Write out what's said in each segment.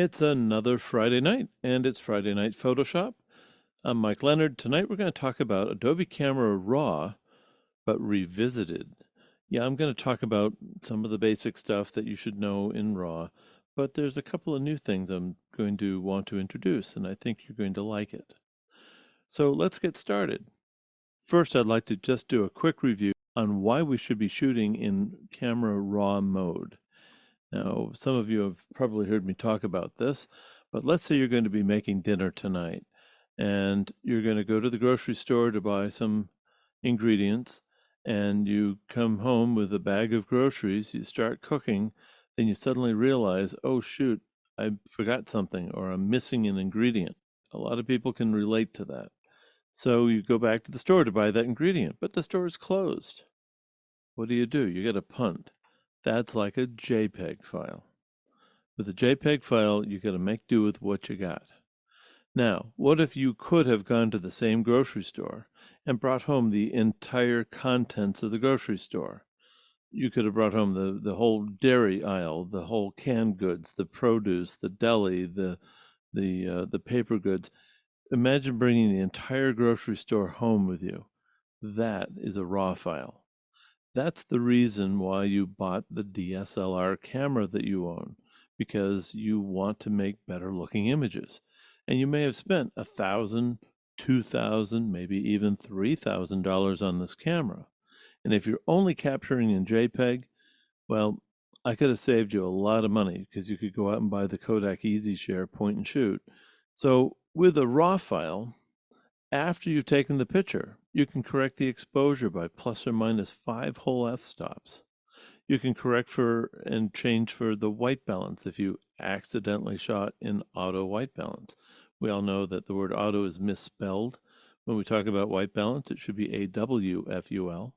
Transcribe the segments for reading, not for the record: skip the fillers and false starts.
It's another Friday night, and it's Friday Night Photoshop. I'm Mike Leonard. Tonight we're going to talk about Adobe Camera Raw, but revisited. Yeah, I'm going to talk about some of the basic stuff that you should know in Raw, but there's a couple of new things I'm going to want to introduce, and I think you're going to like it. So let's get started. First, I'd like to just do a quick review on why we should be shooting in Camera Raw mode. Now, some of you have probably heard me talk about this, but let's say you're going to be making dinner tonight and you're going to go to the grocery store to buy some ingredients, and you come home with a bag of groceries, you start cooking, then you suddenly realize, oh shoot, I forgot something or I'm missing an ingredient. A lot of people can relate to that. So you go back to the store to buy that ingredient, but the store is closed. What do? You get a punt. That's like a JPEG file. With a JPEG file, you got to make do with what you got. Now, what if you could have gone to the same grocery store and brought home the entire contents of the grocery store? You could have brought home the whole dairy aisle, the whole canned goods, the produce, the deli, the paper goods. Imagine bringing the entire grocery store home with you. That is a RAW file. That's the reason why you bought the DSLR camera that you own, because you want to make better looking images. And you may have spent $1,000, $2,000, maybe even $3,000 on this camera. And if you're only capturing in JPEG, well, I could have saved you a lot of money because you could go out and buy the Kodak EasyShare point and shoot. So with a RAW file, after you've taken the picture, you can correct the exposure by plus or minus 5 whole f-stops. You can correct for and change for the white balance if you accidentally shot in auto white balance. We all know that the word auto is misspelled. When we talk about white balance, it should be AWFUL.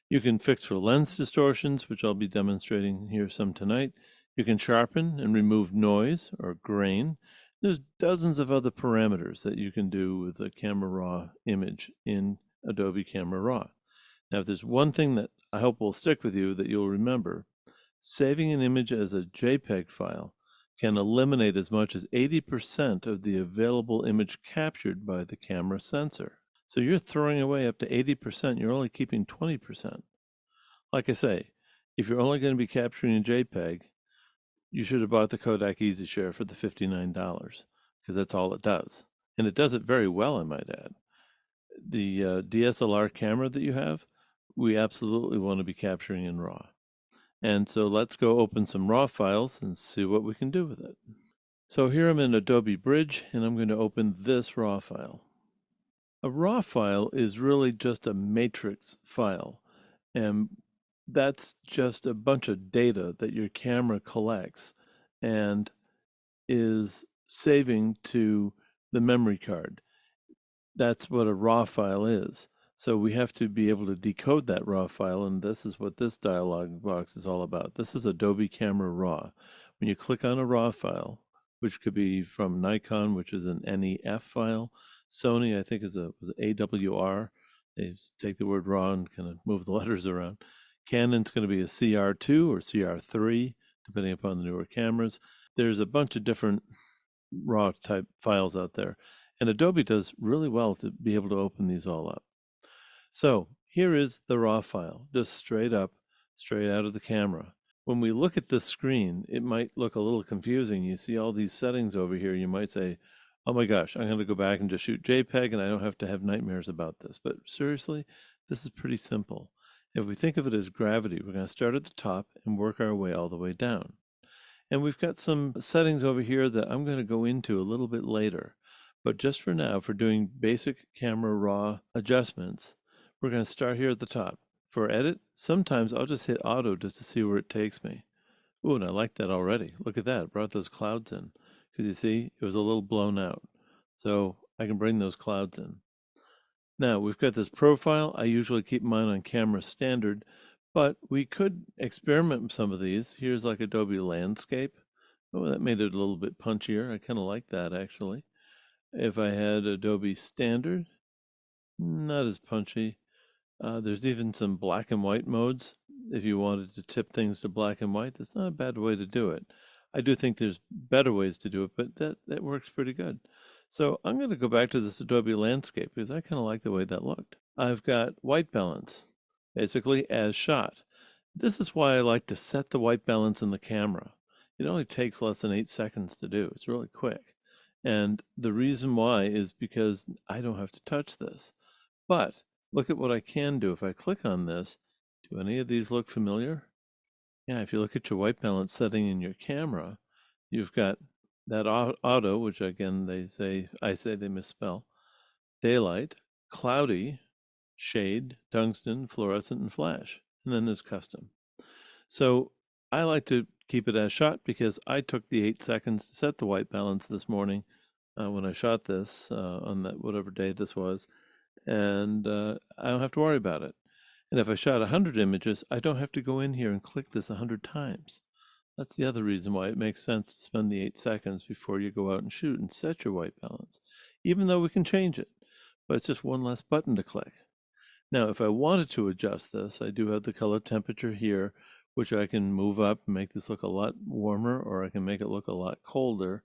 You can fix for lens distortions, which I'll be demonstrating here some tonight. You can sharpen and remove noise or grain. There's dozens of other parameters that you can do with a Camera Raw image in Adobe Camera Raw. Now, if there's one thing that I hope will stick with you that you'll remember, saving an image as a JPEG file can eliminate as much as 80% of the available image captured by the camera sensor. So you're throwing away up to 80%, you're only keeping 20%. Like I say, if you're only going to be capturing a JPEG, you should have bought the Kodak EasyShare for the $59, because that's all it does. And it does it very well, I might add. The DSLR camera that you have, we absolutely want to be capturing in RAW. And so let's go open some RAW files and see what we can do with it. So here I'm in Adobe Bridge, and I'm going to open this RAW file. A RAW file is really just a matrix file, and that's just a bunch of data that your camera collects and is saving to the memory card. That's what a RAW file is. So we have to be able to decode that RAW file, and this is what this dialog box is all about. This is Adobe Camera Raw. When you click on a RAW file, which could be from Nikon, which is an NEF file, Sony, I think, was AWR. They take the word RAW and kind of move the letters around. Canon's going to be a CR2 or CR3, depending upon the newer cameras. There's a bunch of different RAW type files out there, and Adobe does really well to be able to open these all up. So here is the RAW file, just straight up, straight out of the camera. When we look at this screen, it might look a little confusing. You see all these settings over here. You might say, oh my gosh, I'm going to go back and just shoot JPEG and I don't have to have nightmares about this. But seriously, this is pretty simple. If we think of it as gravity, we're going to start at the top and work our way all the way down. And we've got some settings over here that I'm going to go into a little bit later. But just for now, for doing basic Camera Raw adjustments, we're going to start here at the top. For edit, sometimes I'll just hit auto just to see where it takes me. Ooh, and I like that already. Look at that, it brought those clouds in. Because you see, it was a little blown out. So I can bring those clouds in. Now, we've got this profile. I usually keep mine on camera standard, but we could experiment with some of these. Here's like Adobe Landscape. Oh, that made it a little bit punchier. I kind of like that, actually. If I had Adobe Standard, not as punchy. There's even some black and white modes. If you wanted to tip things to black and white, that's not a bad way to do it. I do think there's better ways to do it, but that works pretty good. So I'm going to go back to this Adobe landscape because I kind of like the way that looked. I've got white balance, basically as shot. This is why I like to set the white balance in the camera. It only takes less than 8 seconds to do. It's really quick. And the reason why is because I don't have to touch this. But look at what I can do if I click on this. Do any of these look familiar? Yeah, if you look at your white balance setting in your camera, you've got that auto, which again I say they misspell, daylight, cloudy, shade, tungsten, fluorescent, and flash. And then there's custom. So I like to keep it as shot because I took the 8 seconds to set the white balance this morning when I shot this on that whatever day this was, and I don't have to worry about it. And if I shot 100 images, I don't have to go in here and click this 100 times. That's the other reason why it makes sense to spend the 8 seconds before you go out and shoot and set your white balance, even though we can change it. But it's just one less button to click. Now, if I wanted to adjust this, I do have the color temperature here, which I can move up and make this look a lot warmer, or I can make it look a lot colder.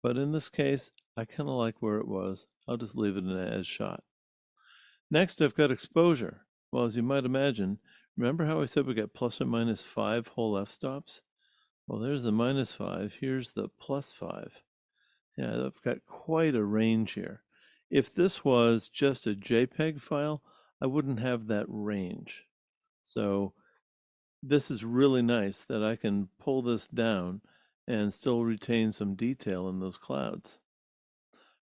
But in this case, I kind of like where it was. I'll just leave it in as shot. Next, I've got exposure. Well, as you might imagine, remember how I said we got plus or minus 5 whole f-stops? Well, there's the -5. Here's the +5. Yeah, I've got quite a range here. If this was just a JPEG file, I wouldn't have that range. So this is really nice that I can pull this down and still retain some detail in those clouds.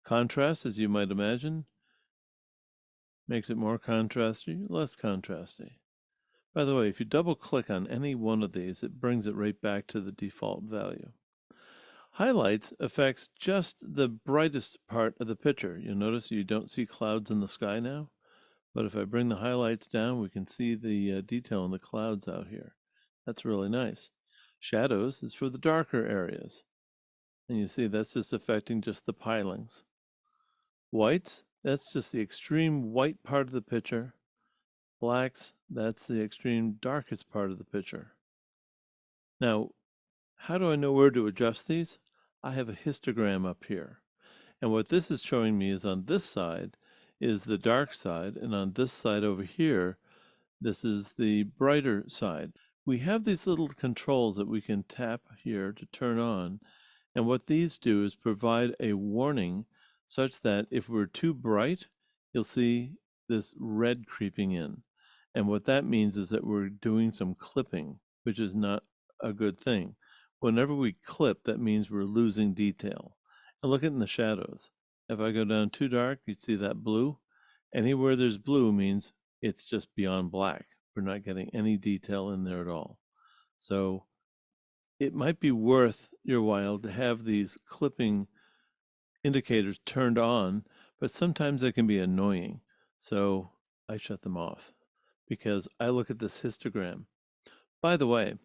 Contrast, as you might imagine, makes it more contrasty, less contrasty. By the way, if you double click on any one of these, it brings it right back to the default value. Highlights affects just the brightest part of the picture. You'll notice you don't see clouds in the sky now, but if I bring the highlights down, we can see the detail in the clouds out here. That's really nice. Shadows is for the darker areas. And you see that's just affecting just the pilings. Whites, that's just the extreme white part of the picture. Blacks, that's the extreme darkest part of the picture. Now, how do I know where to adjust these? I have a histogram up here. And what this is showing me is on this side is the dark side, and on this side over here, this is the brighter side. We have these little controls that we can tap here to turn on, and what these do is provide a warning such that if we're too bright, you'll see this red creeping in. And what that means is that we're doing some clipping, which is not a good thing. Whenever we clip, that means we're losing detail. And look at in the shadows. If I go down too dark, you see that blue. Anywhere there's blue means it's just beyond black. We're not getting any detail in there at all. So it might be worth your while to have these clipping indicators turned on, but sometimes they can be annoying. So I shut them off because I look at this histogram. By the way,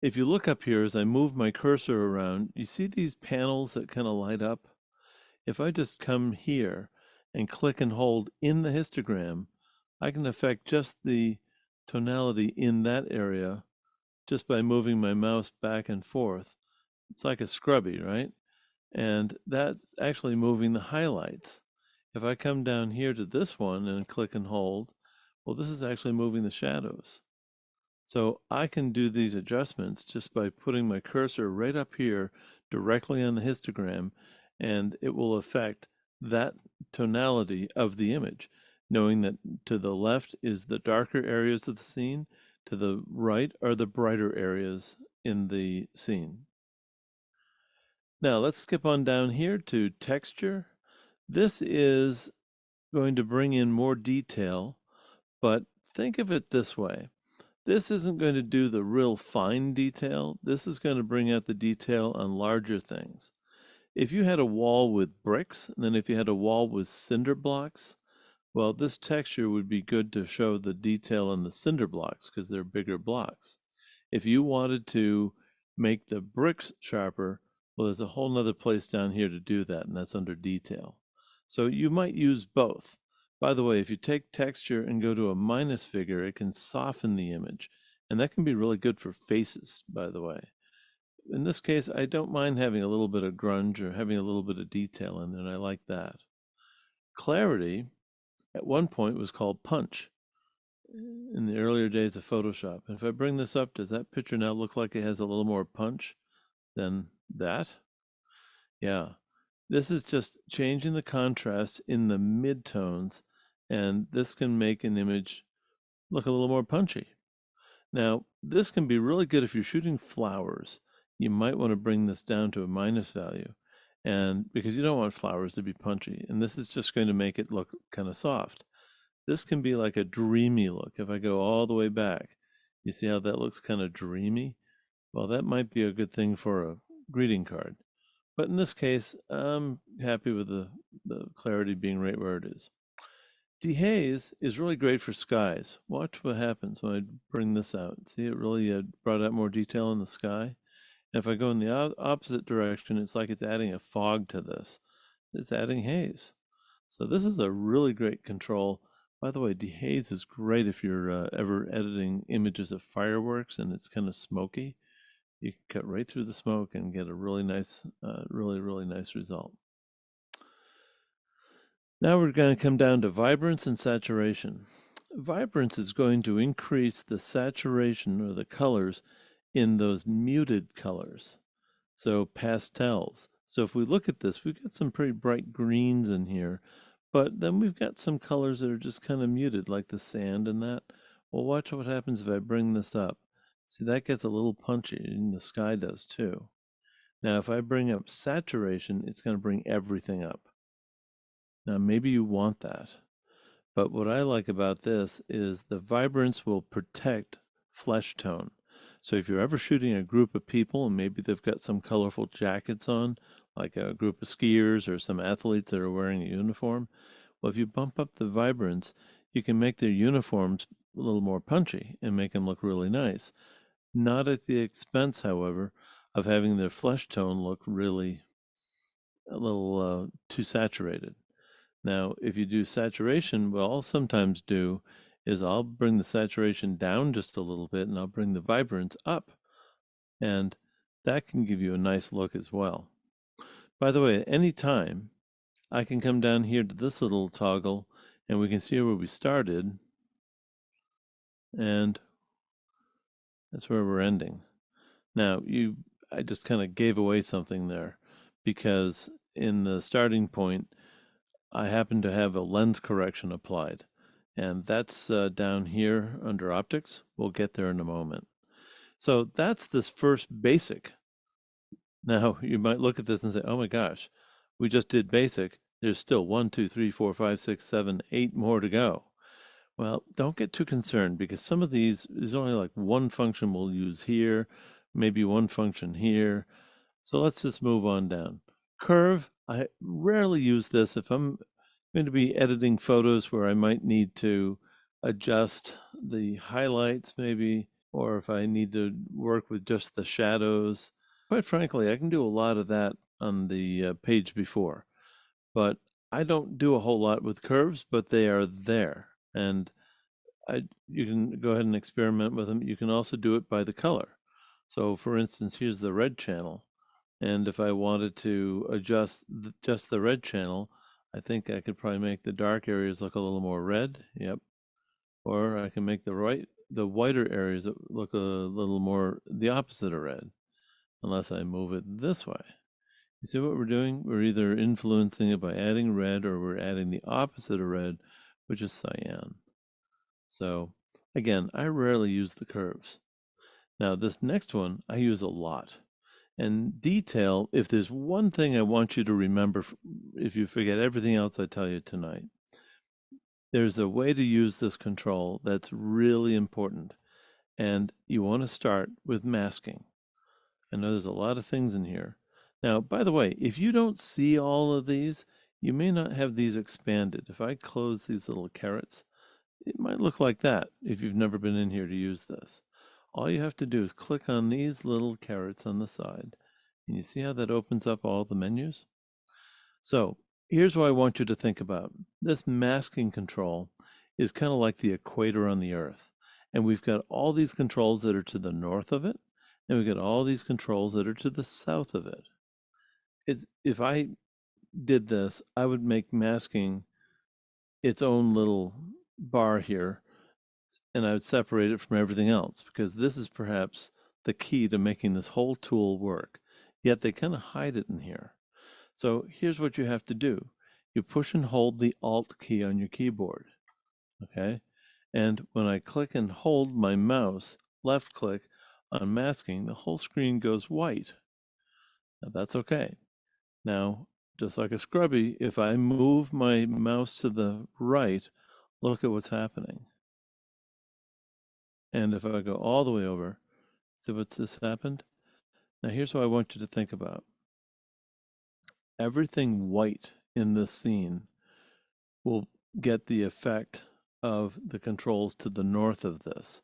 if you look up here as I move my cursor around, you see these panels that kind of light up? If I just come here and click and hold in the histogram, I can affect just the tonality in that area just by moving my mouse back and forth. It's like a scrubby, right? And that's actually moving the highlights. If I come down here to this one and click and hold, well, this is actually moving the shadows. So I can do these adjustments just by putting my cursor right up here directly on the histogram, and it will affect that tonality of the image, knowing that to the left is the darker areas of the scene, to the right are the brighter areas in the scene. Now let's skip on down here to texture. This is going to bring in more detail, but think of it this way. This isn't going to do the real fine detail. This is going to bring out the detail on larger things. If you had a wall with bricks, and then if you had a wall with cinder blocks, well, this texture would be good to show the detail on the cinder blocks because they're bigger blocks. If you wanted to make the bricks sharper, well, there's a whole nother place down here to do that, and that's under detail. So you might use both. By the way, if you take texture and go to a minus figure, it can soften the image. And that can be really good for faces, by the way. in this case, I don't mind having a little bit of grunge or having a little bit of detail in there, and I like that. Clarity at one point was called punch in the earlier days of Photoshop. And if I bring this up, does that picture now look like it has a little more punch than that? Yeah. This is just changing the contrast in the midtones, and this can make an image look a little more punchy. Now, this can be really good if you're shooting flowers. You might want to bring this down to a minus value, and because you don't want flowers to be punchy, and this is just going to make it look kind of soft. This can be like a dreamy look. If I go all the way back, you see how that looks kind of dreamy? Well, that might be a good thing for a greeting card. But in this case, I'm happy with the clarity being right where it is. Dehaze is really great for skies. Watch what happens when I bring this out. See, it really brought out more detail in the sky. And if I go in the opposite direction, it's like it's adding a fog to this. It's adding haze. So this is a really great control. By the way, dehaze is great if you're ever editing images of fireworks and it's kind of smoky. You can cut right through the smoke and get a really nice, really nice result. Now we're going to come down to vibrance and saturation. Vibrance is going to increase the saturation or the colors in those muted colors. So pastels. So if we look at this, we've got some pretty bright greens in here, but then we've got some colors that are just kind of muted, like the sand and that. Well, watch what happens if I bring this up. See, that gets a little punchy, and the sky does too. Now, if I bring up saturation, it's going to bring everything up. Now, maybe you want that, but what I like about this is the vibrance will protect flesh tone. So if you're ever shooting a group of people and maybe they've got some colorful jackets on, like a group of skiers or some athletes that are wearing a uniform, well, if you bump up the vibrance, you can make their uniforms a little more punchy and make them look really nice. Not at the expense, however, of having their flesh tone look really a little too saturated. Now, if you do saturation, what I'll sometimes do is I'll bring the saturation down just a little bit and I'll bring the vibrance up. And that can give you a nice look as well. By the way, at any time, I can come down here to this little toggle and we can see where we started. And that's where we're ending. Now, I just kind of gave away something there because in the starting point, I happen to have a lens correction applied, and that's down here under optics. We'll get there in a moment. So that's this first basic. Now, you might look at this and say, oh my gosh, we just did basic. There's still 1, 2, 3, 4, 5, 6, 7, 8 more to go. Well, don't get too concerned because some of these, there's only like one function we'll use here, maybe one function here. So let's just move on down. Curve, I rarely use this if I'm going to be editing photos where I might need to adjust the highlights maybe, or if I need to work with just the shadows. Quite frankly, I can do a lot of that on the page before, but I don't do a whole lot with curves, but they are there. And you can go ahead and experiment with them. You can also do it by the color. So for instance, here's the red channel. And if I wanted to adjust just the red channel, I think I could probably make the dark areas look a little more red. Yep. Or I can make the whiter areas look a little more the opposite of red, unless I move it this way. You see what we're doing? We're either influencing it by adding red or we're adding the opposite of red, which is cyan. So again, I rarely use the curves. Now this next one I use a lot. And detail, if there's one thing I want you to remember, if you forget everything else I tell you tonight, there's a way to use this control that's really important. And you want to start with masking. I know there's a lot of things in here. Now, by the way, if you don't see all of these, you may not have these expanded. If I close these little carets, it might look like that if you've never been in here to use this. All you have to do is click on these little carets on the side, and you see how that opens up all the menus? So here's what I want you to think about. This masking control is kind of like the equator on the Earth, and we've got all these controls that are to the north of it, And we got all these controls that are to the south of it. If I did this, I would make masking its own little bar here, and I would separate it from everything else, because this is perhaps the key to making this whole tool work. Yet they kind of hide it in here. So here's what you have to do. You push and hold the Alt key on your keyboard, okay? And when I click and hold my mouse, left click on masking, the whole screen goes white. Now that's okay. Now, just like a scrubby, if I move my mouse to the right, look at what's happening. And if I go all the way over, see what's this happened? Now here's what I want you to think about. Everything white in this scene will get the effect of the controls to the north of this.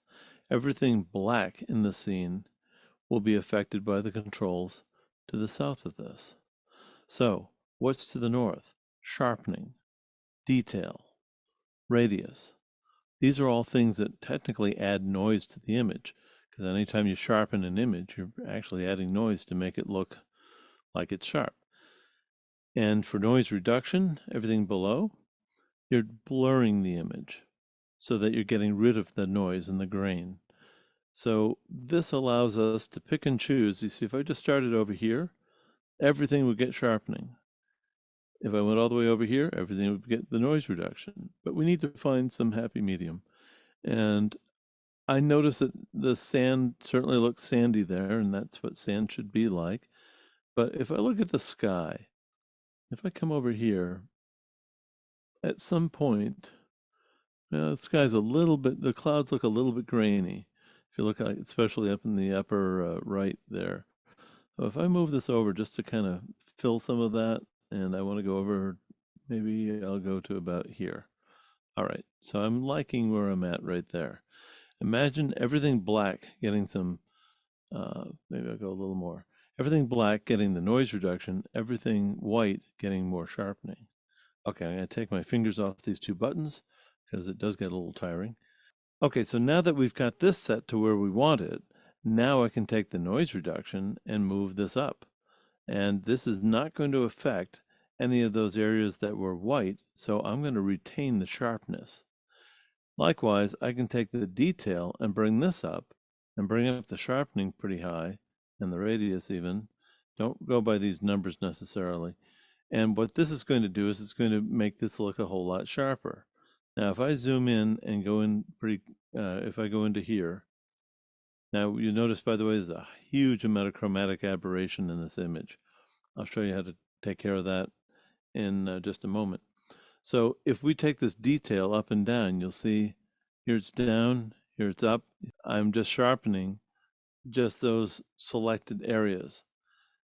Everything black in the scene will be affected by the controls to the south of this. So, what's to the north? Sharpening, detail, radius. These are all things that technically add noise to the image, because anytime you sharpen an image, you're actually adding noise to make it look like it's sharp. And for noise reduction, everything below, you're blurring the image so that you're getting rid of the noise and the grain. So this allows us to pick and choose. You see, if I just started over here, everything would get sharpening. If I went all the way over here, everything would get the noise reduction. But we need to find some happy medium. And I noticed that the sand certainly looks sandy there, and that's what sand should be like. But if I look at the sky, if I come over here, at some point, the sky's a little bit, the clouds look a little bit grainy. If you look at, especially up in the upper right there. So if I move this over just to kind of fill some of that, and I want to go over, maybe I'll go to about here. All right, so I'm liking where I'm at right there. Imagine everything black getting some, maybe I'll go a little more. Everything black getting the noise reduction, everything white getting more sharpening. Okay, I'm going to take my fingers off these two buttons because it does get a little tiring. Okay, so now that we've got this set to where we want it, now I can take the noise reduction and move this up. And this is not going to affect any of those areas that were white, so I'm going to retain the sharpness. Likewise, I can take the detail and bring this up and bring up the sharpening pretty high, and the radius even. Don't go by these numbers necessarily. And what this is going to do is it's going to make this look a whole lot sharper. Now, if I zoom in and go in if I go into here, now you notice, by the way, there's a huge amount of chromatic aberration in this image. I'll show you how to take care of that in just a moment. So if we take this detail up and down, you'll see here it's down, here it's up. I'm just sharpening just those selected areas.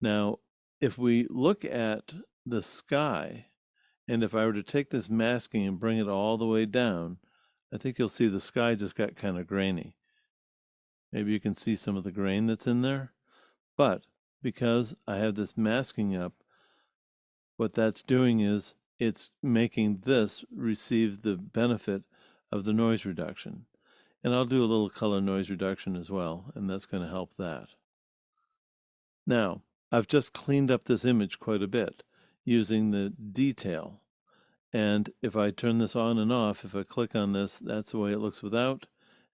Now, if we look at the sky, and if I were to take this masking and bring it all the way down, I think you'll see the sky just got kind of grainy. Maybe you can see some of the grain that's in there. But because I have this masking up, what that's doing is it's making this receive the benefit of the noise reduction. And I'll do a little color noise reduction as well, and that's going to help that. Now, I've just cleaned up this image quite a bit using the detail. And if I turn this on and off, if I click on this, that's the way it looks without,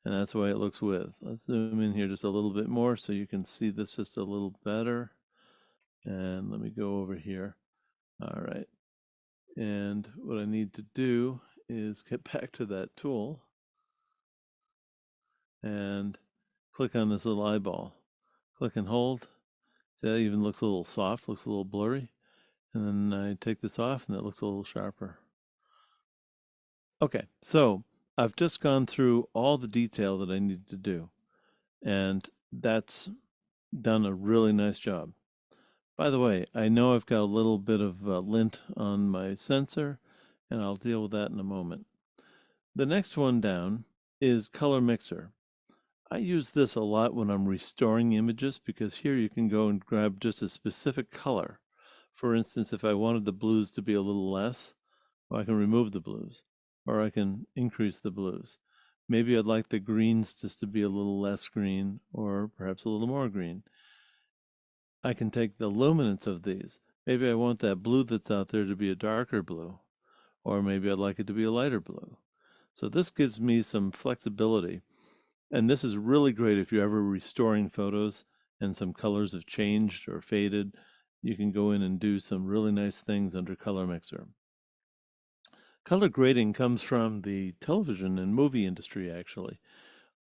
and that's the way it looks with. Let's zoom in here just a little bit more so you can see this just a little better. And let me go over here. All right. And what I need to do is get back to that tool and click on this little eyeball. Click and hold. See, that even looks a little soft, looks a little blurry. And then I take this off and it looks a little sharper. Okay, so I've just gone through all the detail that I needed to do. And that's done a really nice job. By the way, I know I've got a little bit of lint on my sensor, and I'll deal with that in a moment. The next one down is Color Mixer. I use this a lot when I'm restoring images because here you can go and grab just a specific color. For instance, if I wanted the blues to be a little less, well, I can remove the blues, or I can increase the blues. Maybe I'd like the greens just to be a little less green or perhaps a little more green. I can take the luminance of these. Maybe I want that blue that's out there to be a darker blue, or maybe I'd like it to be a lighter blue. So this gives me some flexibility. And this is really great if you're ever restoring photos and some colors have changed or faded. You can go in and do some really nice things under Color Mixer. Color grading comes from the television and movie industry, actually.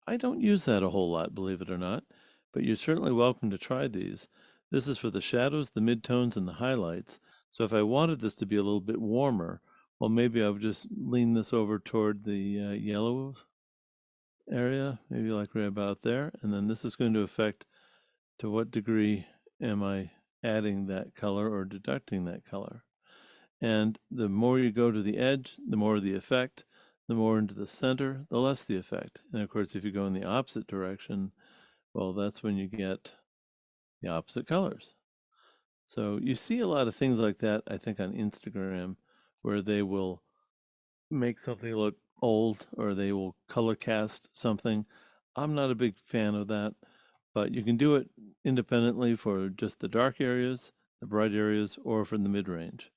I don't use that a whole lot, believe it or not, but you're certainly welcome to try these. This is for the shadows, the midtones, and the highlights. So if I wanted this to be a little bit warmer, well, maybe I would just lean this over toward the yellow area, maybe like right about there. And then this is going to affect to what degree am I adding that color or deducting that color. And the more you go to the edge, the more the effect, the more into the center, the less the effect. And of course, if you go in the opposite direction, well, that's when you get the opposite colors. So you see a lot of things like that, I think, on Instagram, where they will make something look old or they will color cast something. I'm not a big fan of that, but you can do it independently for just the dark areas, the bright areas, or for the mid-range.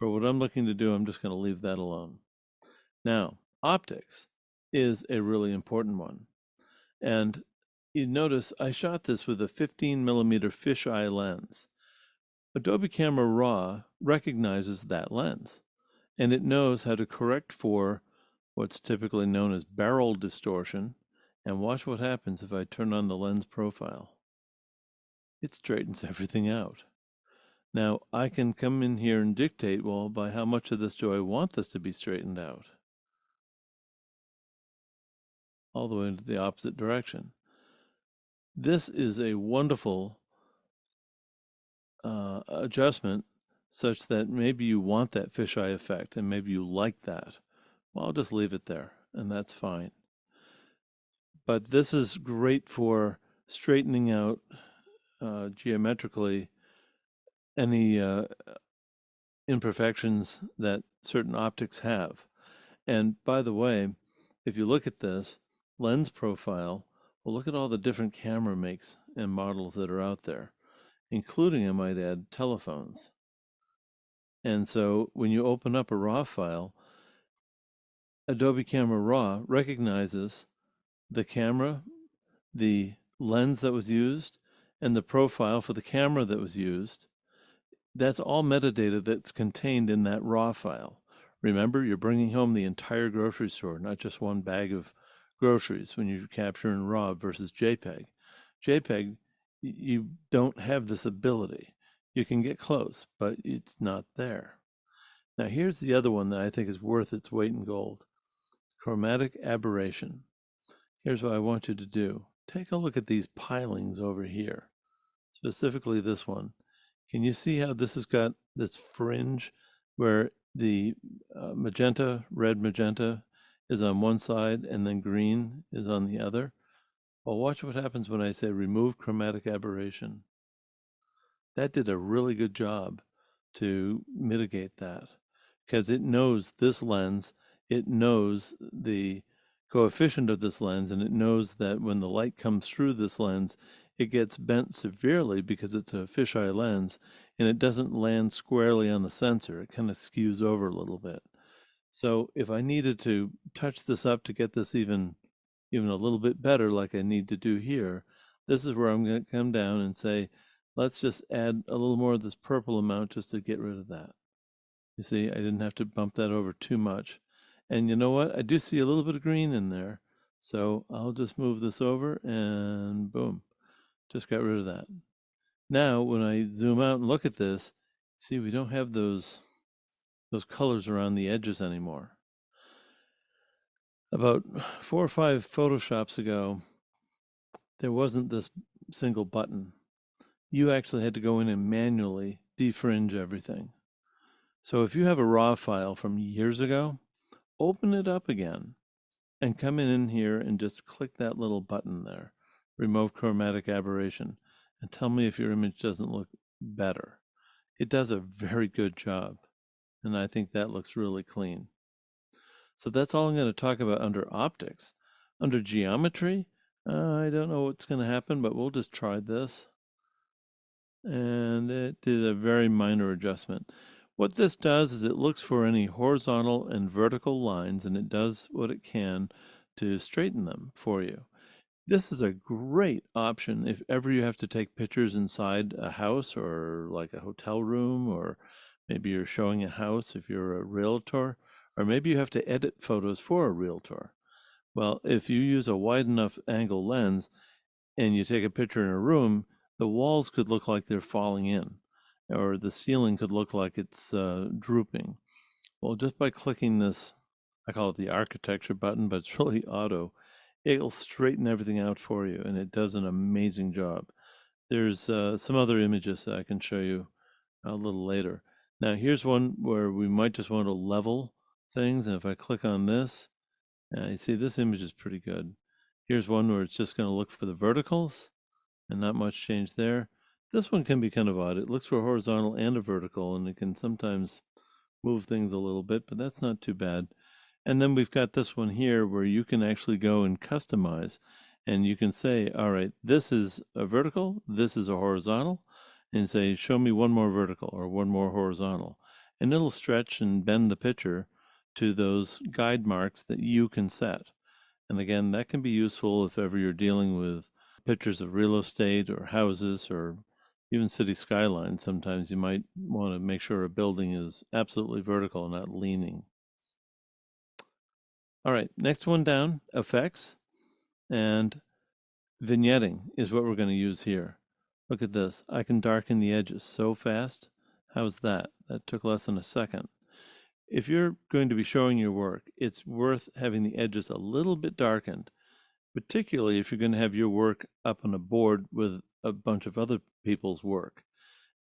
For what I'm looking to do, I'm just going to leave that alone. Now, optics is a really important one. And you notice I shot this with a 15 millimeter fisheye lens. Adobe Camera Raw recognizes that lens, and it knows how to correct for what's typically known as barrel distortion. And watch what happens if I turn on the lens profile. It straightens everything out. Now, I can come in here and dictate, well, by how much of this do I want this to be straightened out? All the way into the opposite direction. This is a wonderful adjustment such that maybe you want that fisheye effect and maybe you like that. Well, I'll just leave it there and that's fine. But this is great for straightening out geometrically any imperfections that certain optics have. And by the way, if you look at this lens profile, well, look at all the different camera makes and models that are out there, including, I might add, telephones. And so when you open up a RAW file, Adobe Camera Raw recognizes the camera, the lens that was used, and the profile for the camera that was used. That's all metadata that's contained in that RAW file. Remember, you're bringing home the entire grocery store, not just one bag of groceries when you capture in RAW versus JPEG. JPEG, you don't have this ability. You can get close, but it's not there. Now here's the other one that I think is worth its weight in gold. Chromatic aberration. Here's what I want you to do. Take a look at these pilings over here, specifically this one. Can you see how this has got this fringe where the magenta, red magenta, is on one side and then green is on the other? Well, watch what happens when I say remove chromatic aberration. That did a really good job to mitigate that because it knows this lens, it knows the coefficient of this lens, and it knows that when the light comes through this lens, it gets bent severely because it's a fisheye lens, and it doesn't land squarely on the sensor. It kind of skews over a little bit. So if I needed to touch this up to get this even a little bit better, like I need to do here, this is where I'm going to come down and say, let's just add a little more of this purple amount just to get rid of that. You see, I didn't have to bump that over too much. And you know what? I do see a little bit of green in there. So I'll just move this over and boom, just got rid of that. Now, when I zoom out and look at this, see, we don't have those colors around the edges anymore. About 4 or 5 Photoshops ago, there wasn't this single button. You actually had to go in and manually defringe everything. So if you have a RAW file from years ago, open it up again and come in here and just click that little button there, remove chromatic aberration, and tell me if your image doesn't look better. It does a very good job, and I think that looks really clean. So that's all I'm going to talk about under optics. Under geometry, I don't know what's going to happen, but we'll just try this. And it did a very minor adjustment. What this does is it looks for any horizontal and vertical lines, and it does what it can to straighten them for you. This is a great option if ever you have to take pictures inside a house or like a hotel room, or maybe you're showing a house if you're a realtor, or maybe you have to edit photos for a realtor. Well, if you use a wide enough angle lens and you take a picture in a room, the walls could look like they're falling in, or the ceiling could look like it's drooping. Well, just by clicking this, I call it the architecture button, but it's really auto, it'll straighten everything out for you, and it does an amazing job. There's some other images that I can show you a little later. Now, here's one where we might just want to level things, and if I click on this, you see this image is pretty good. Here's one where it's just going to look for the verticals, and not much change there. This one can be kind of odd. It looks for a horizontal and a vertical, and it can sometimes move things a little bit, but that's not too bad. And then we've got this one here where you can actually go and customize, and you can say, all right, this is a vertical, this is a horizontal, and say, show me one more vertical or one more horizontal. And it'll stretch and bend the picture to those guide marks that you can set. And again, that can be useful if ever you're dealing with pictures of real estate or houses or even city skylines. Sometimes you might want to make sure a building is absolutely vertical, not leaning. All right, next one down, effects, and vignetting is what we're going to use here. Look at this. I can darken the edges so fast. How's that? That took less than a second. If you're going to be showing your work, it's worth having the edges a little bit darkened, particularly if you're going to have your work up on a board with a bunch of other people's work.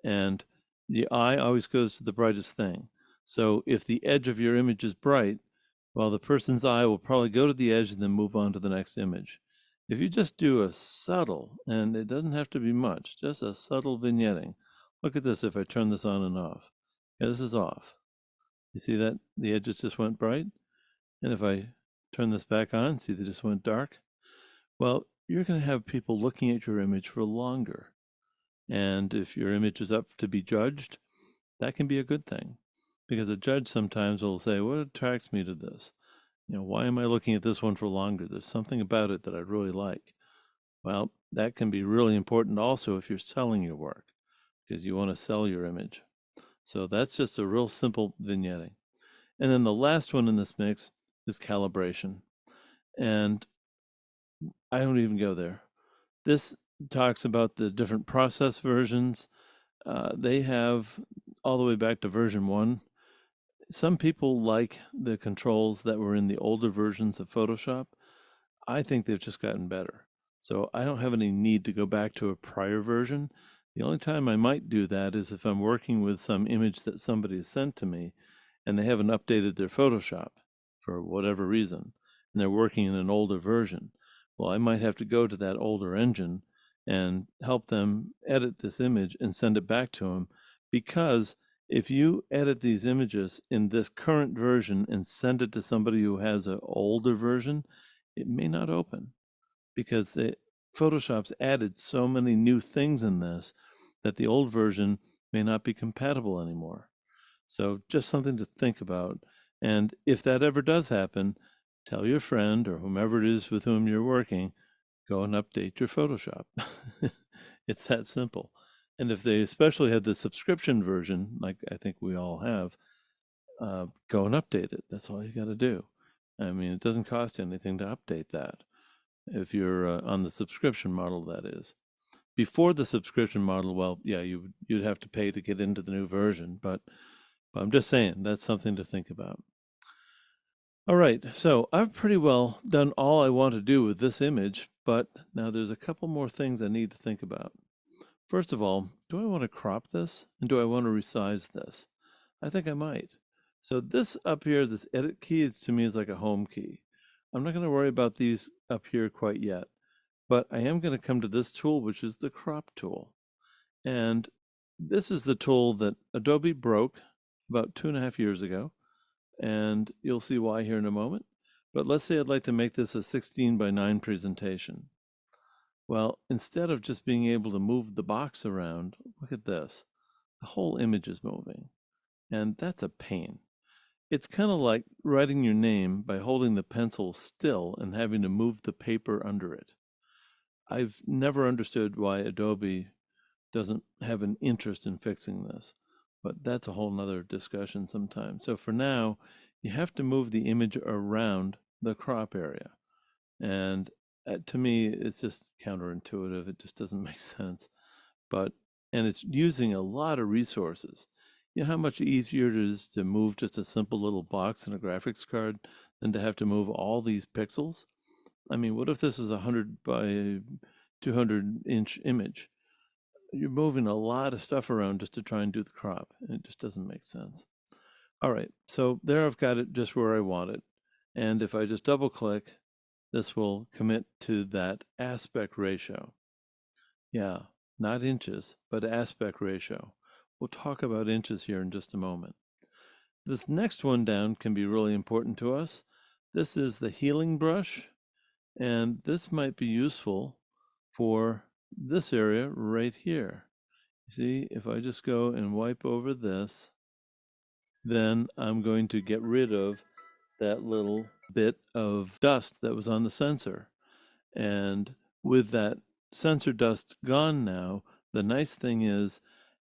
And the eye always goes to the brightest thing. So if the edge of your image is bright, well, the person's eye will probably go to the edge and then move on to the next image. If you just do a subtle, and it doesn't have to be much, just a subtle vignetting. Look at this if I turn this on and off. Yeah, this is off. You see that? The edges just went bright. And if I turn this back on, see they just went dark? Well, you're going to have people looking at your image for longer. And if your image is up to be judged, that can be a good thing. Because a judge sometimes will say, what attracts me to this? You know, why am I looking at this one for longer? There's something about it that I really like. Well, that can be really important also if you're selling your work, because you want to sell your image. So that's just a real simple vignetting. And then the last one in this mix is calibration. And I don't even go there. This talks about the different process versions. They have all the way back to version 1. Some people like the controls that were in the older versions of Photoshop. I think they've just gotten better. So I don't have any need to go back to a prior version. The only time I might do that is if I'm working with some image that somebody has sent to me and they haven't updated their Photoshop for whatever reason, and they're working in an older version. Well, I might have to go to that older engine and help them edit this image and send it back to them, because if you edit these images in this current version and send it to somebody who has an older version, it may not open, because Photoshop's added so many new things in this that the old version may not be compatible anymore. So just something to think about. And if that ever does happen, tell your friend or whomever it is with whom you're working, go and update your Photoshop. It's that simple. And if they especially have the subscription version, like I think we all have, go and update it. That's all you got to do. I mean, it doesn't cost you anything to update that if you're on the subscription model, that is. Before the subscription model, well, yeah, you'd have to pay to get into the new version, but I'm just saying that's something to think about. All right, so I've pretty well done all I want to do with this image, but now there's a couple more things I need to think about. First of all, do I want to crop this and do I want to resize this? I think I might. So this up here, this edit key, is to me is like a home key. I'm not going to worry about these up here quite yet, but I am going to come to this tool, which is the crop tool. And this is the tool that Adobe broke about 2.5 years ago, and you'll see why here in a moment. But let's say I'd like to make this a 16 by 9 presentation. Well, instead of just being able to move the box around, look at this. The whole image is moving, and that's a pain. It's kind of like writing your name by holding the pencil still and having to move the paper under it. I've never understood why Adobe doesn't have an interest in fixing this, but that's a whole nother discussion sometime. So for now, you have to move the image around the crop area. And to me, it's just counterintuitive. It just doesn't make sense. And it's using a lot of resources. You know how much easier it is to move just a simple little box in a graphics card than to have to move all these pixels? I mean, what if this is a 100 by 200-inch image? You're moving a lot of stuff around just to try and do the crop, and it just doesn't make sense. All right, so there I've got it just where I want it. And if I just double click, this will commit to that aspect ratio. Yeah, not inches, but aspect ratio. We'll talk about inches here in just a moment. This next one down can be really important to us. This is the healing brush, and this might be useful for this area right here. See, if I just go and wipe over this, then I'm going to get rid of that little bit of dust that was on the sensor. And with that sensor dust gone now, the nice thing is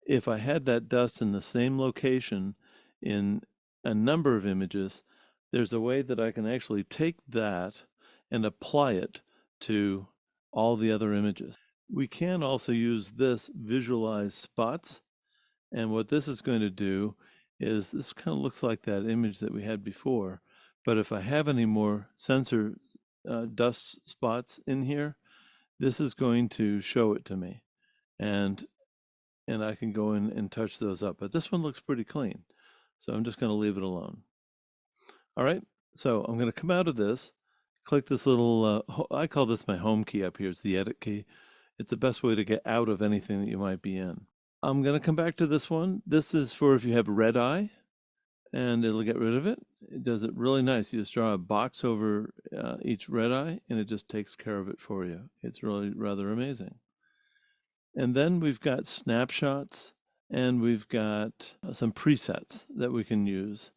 if I had that dust in the same location in a number of images, there's a way that I can actually take that and apply it to all the other images. We can also use this visualize spots. And what this is going to do is this kind of looks like that image that we had before. But if I have any more sensor dust spots in here, this is going to show it to me. And I can go in and touch those up. But this one looks pretty clean. So I'm just going to leave it alone. All right. So I'm going to come out of this, click this little, I call this my home key up here. It's the edit key. It's the best way to get out of anything that you might be in. I'm going to come back to this one. This is for if you have red eye, and it'll get rid of it. It does it really nice. You just draw a box over each red eye, and it just takes care of it for you. It's really rather amazing. And then we've got snapshots, and we've got some presets that we can use.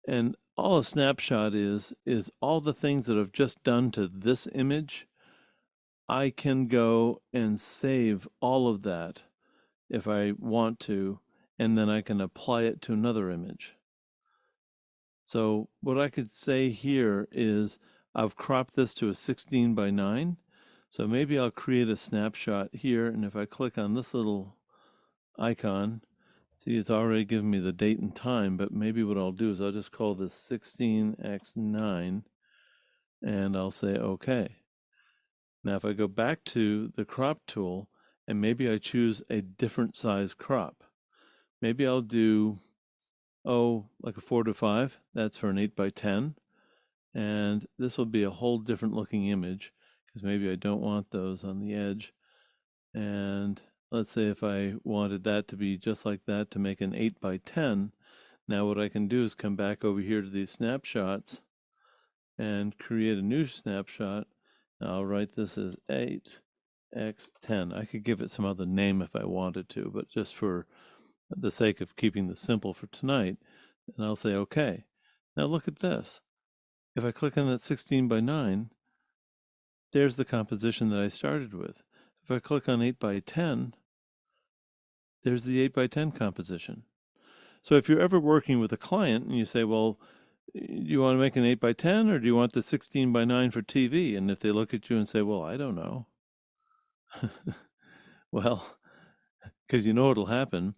And all a snapshot is all the things that I've just done to this image. I can go and save all of that if I want to, and then I can apply it to another image. So what I could say here is I've cropped this to a 16 by 9. So maybe I'll create a snapshot here, and if I click on this little icon, see it's already given me the date and time, but maybe what I'll do is I'll just call this 16x9, and I'll say OK. Now if I go back to the crop tool, and maybe I choose a different size crop, maybe I'll do like a 4:5. That's for an 8 by 10. And this will be a whole different looking image because maybe I don't want those on the edge. And let's say if I wanted that to be just like that to make an 8 by 10, now what I can do is come back over here to these snapshots and create a new snapshot. I'll write this as 8x10. I could give it some other name if I wanted to, but just for the sake of keeping this simple for tonight, and I'll say OK. Now look at this. If I click on that 16 by 9, there's the composition that I started with. If I click on 8 by 10, there's the 8 by 10 composition. So if you're ever working with a client and you say, well, do you want to make an 8 by 10 or do you want the 16 by 9 for TV? And if they look at you and say, well, I don't know. Well, because you know what'll happen.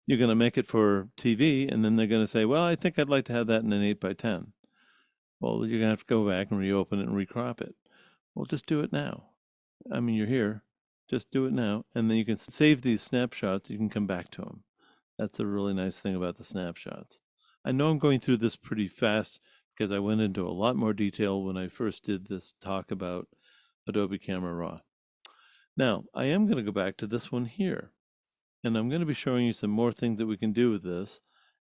You're going to make it for TV, and then they're going to say, well, I think I'd like to have that in an 8 by 10. Well, you're going to have to go back and reopen it and recrop it. Well, just do it now. I mean, you're here. Just do it now. And then you can save these snapshots. You can come back to them. That's a really nice thing about the snapshots. I know I'm going through this pretty fast because I went into a lot more detail when I first did this talk about Adobe Camera Raw. Now, I am going to go back to this one here. And I'm going to be showing you some more things that we can do with this.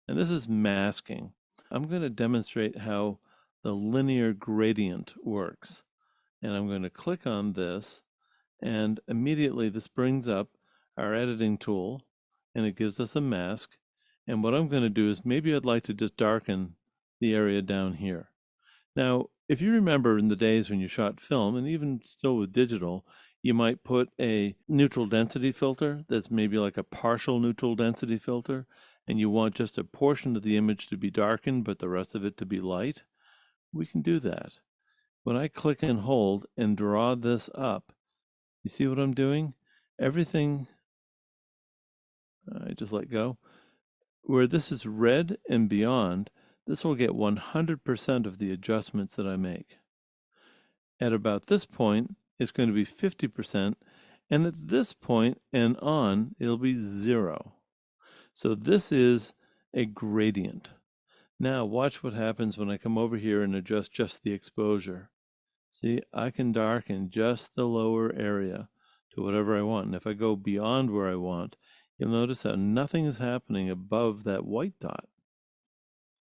And this is masking. I'm going to demonstrate how the linear gradient works. And I'm going to click on this, and immediately this brings up our editing tool, and it gives us a mask. And what I'm going to do is maybe I'd like to just darken the area down here. Now, if you remember in the days when you shot film, and even still with digital, you might put a neutral density filter that's maybe like a partial neutral density filter, and you want just a portion of the image to be darkened, but the rest of it to be light. We can do that. When I click and hold and draw this up, you see what I'm doing? Everything, I just let go. Where this is red and beyond, this will get 100% of the adjustments that I make. At about this point, it's going to be 50%, and at this point and on, it'll be 0. So this is a gradient. Now watch what happens when I come over here and adjust just the exposure. See, I can darken just the lower area to whatever I want. And if I go beyond where I want, you'll notice that nothing is happening above that white dot.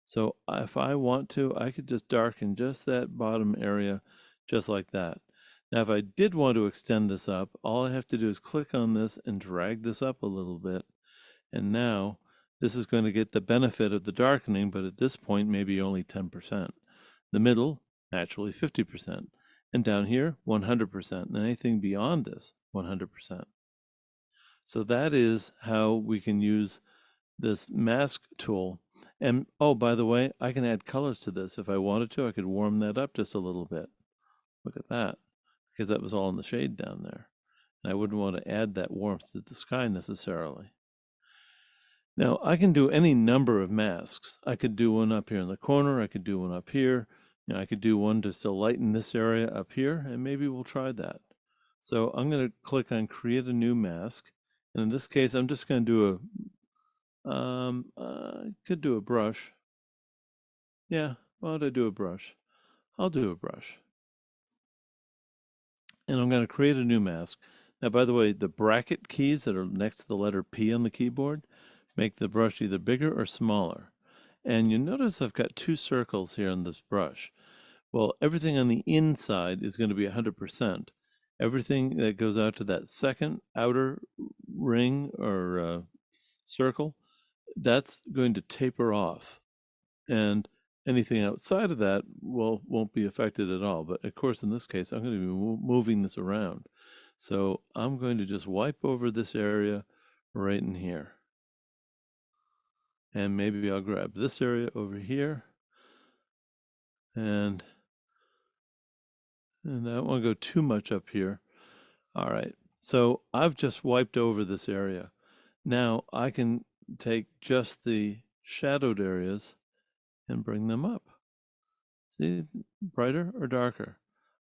So if I want to, I could just darken just that bottom area just like that. Now, if I did want to extend this up, all I have to do is click on this and drag this up a little bit. And now this is going to get the benefit of the darkening, but at this point, maybe only 10%. The middle, naturally 50%. And down here, 100%. And anything beyond this, 100%. So that is how we can use this mask tool. And oh, by the way, I can add colors to this. If I wanted to, I could warm that up just a little bit. Look at that, because that was all in the shade down there. And I wouldn't want to add that warmth to the sky necessarily. Now, I can do any number of masks. I could do one up here in the corner. I could do one up here. You know, I could do one to still lighten this area up here, and maybe we'll try that. So I'm going to click on Create a New Mask. And in this case, I'm just going to do could do a brush. Yeah, why don't I do a brush? I'll do a brush. And I'm going to create a new mask. Now, by the way, the bracket keys that are next to the letter P on the keyboard make the brush either bigger or smaller. And you notice I've got 2 circles here on this brush. Well, everything on the inside is going to be 100%. Everything that goes out to that second outer ring or circle, that's going to taper off. And anything outside of that won't be affected at all. But of course, in this case, I'm going to be moving this around. So I'm going to just wipe over this area right in here. And maybe I'll grab this area over here. And I don't want to go too much up here. All right. So I've just wiped over this area. Now I can take just the shadowed areas and bring them up. See, brighter or darker?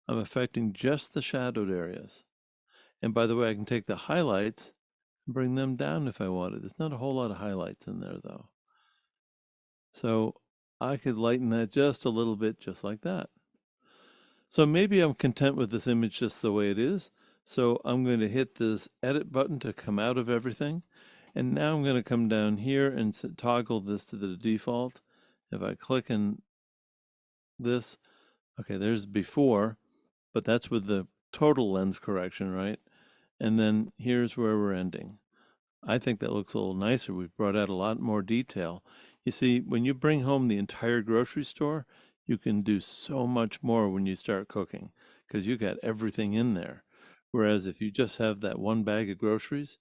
I'm affecting just the shadowed areas. And by the way, I can take the highlights and bring them down if I wanted. There's not a whole lot of highlights in there though. So I could lighten that just a little bit, just like that. So maybe I'm content with this image just the way it is. So I'm going to hit this edit button to come out of everything. And now I'm going to come down here and toggle this to the default. If I click on this, okay, there's before, but that's with the total lens correction, right? And then here's where we're ending. I think that looks a little nicer. We've brought out a lot more detail. You see, when you bring home the entire grocery store, you can do so much more when you start cooking because you got everything in there. Whereas if you just have that one bag of groceries,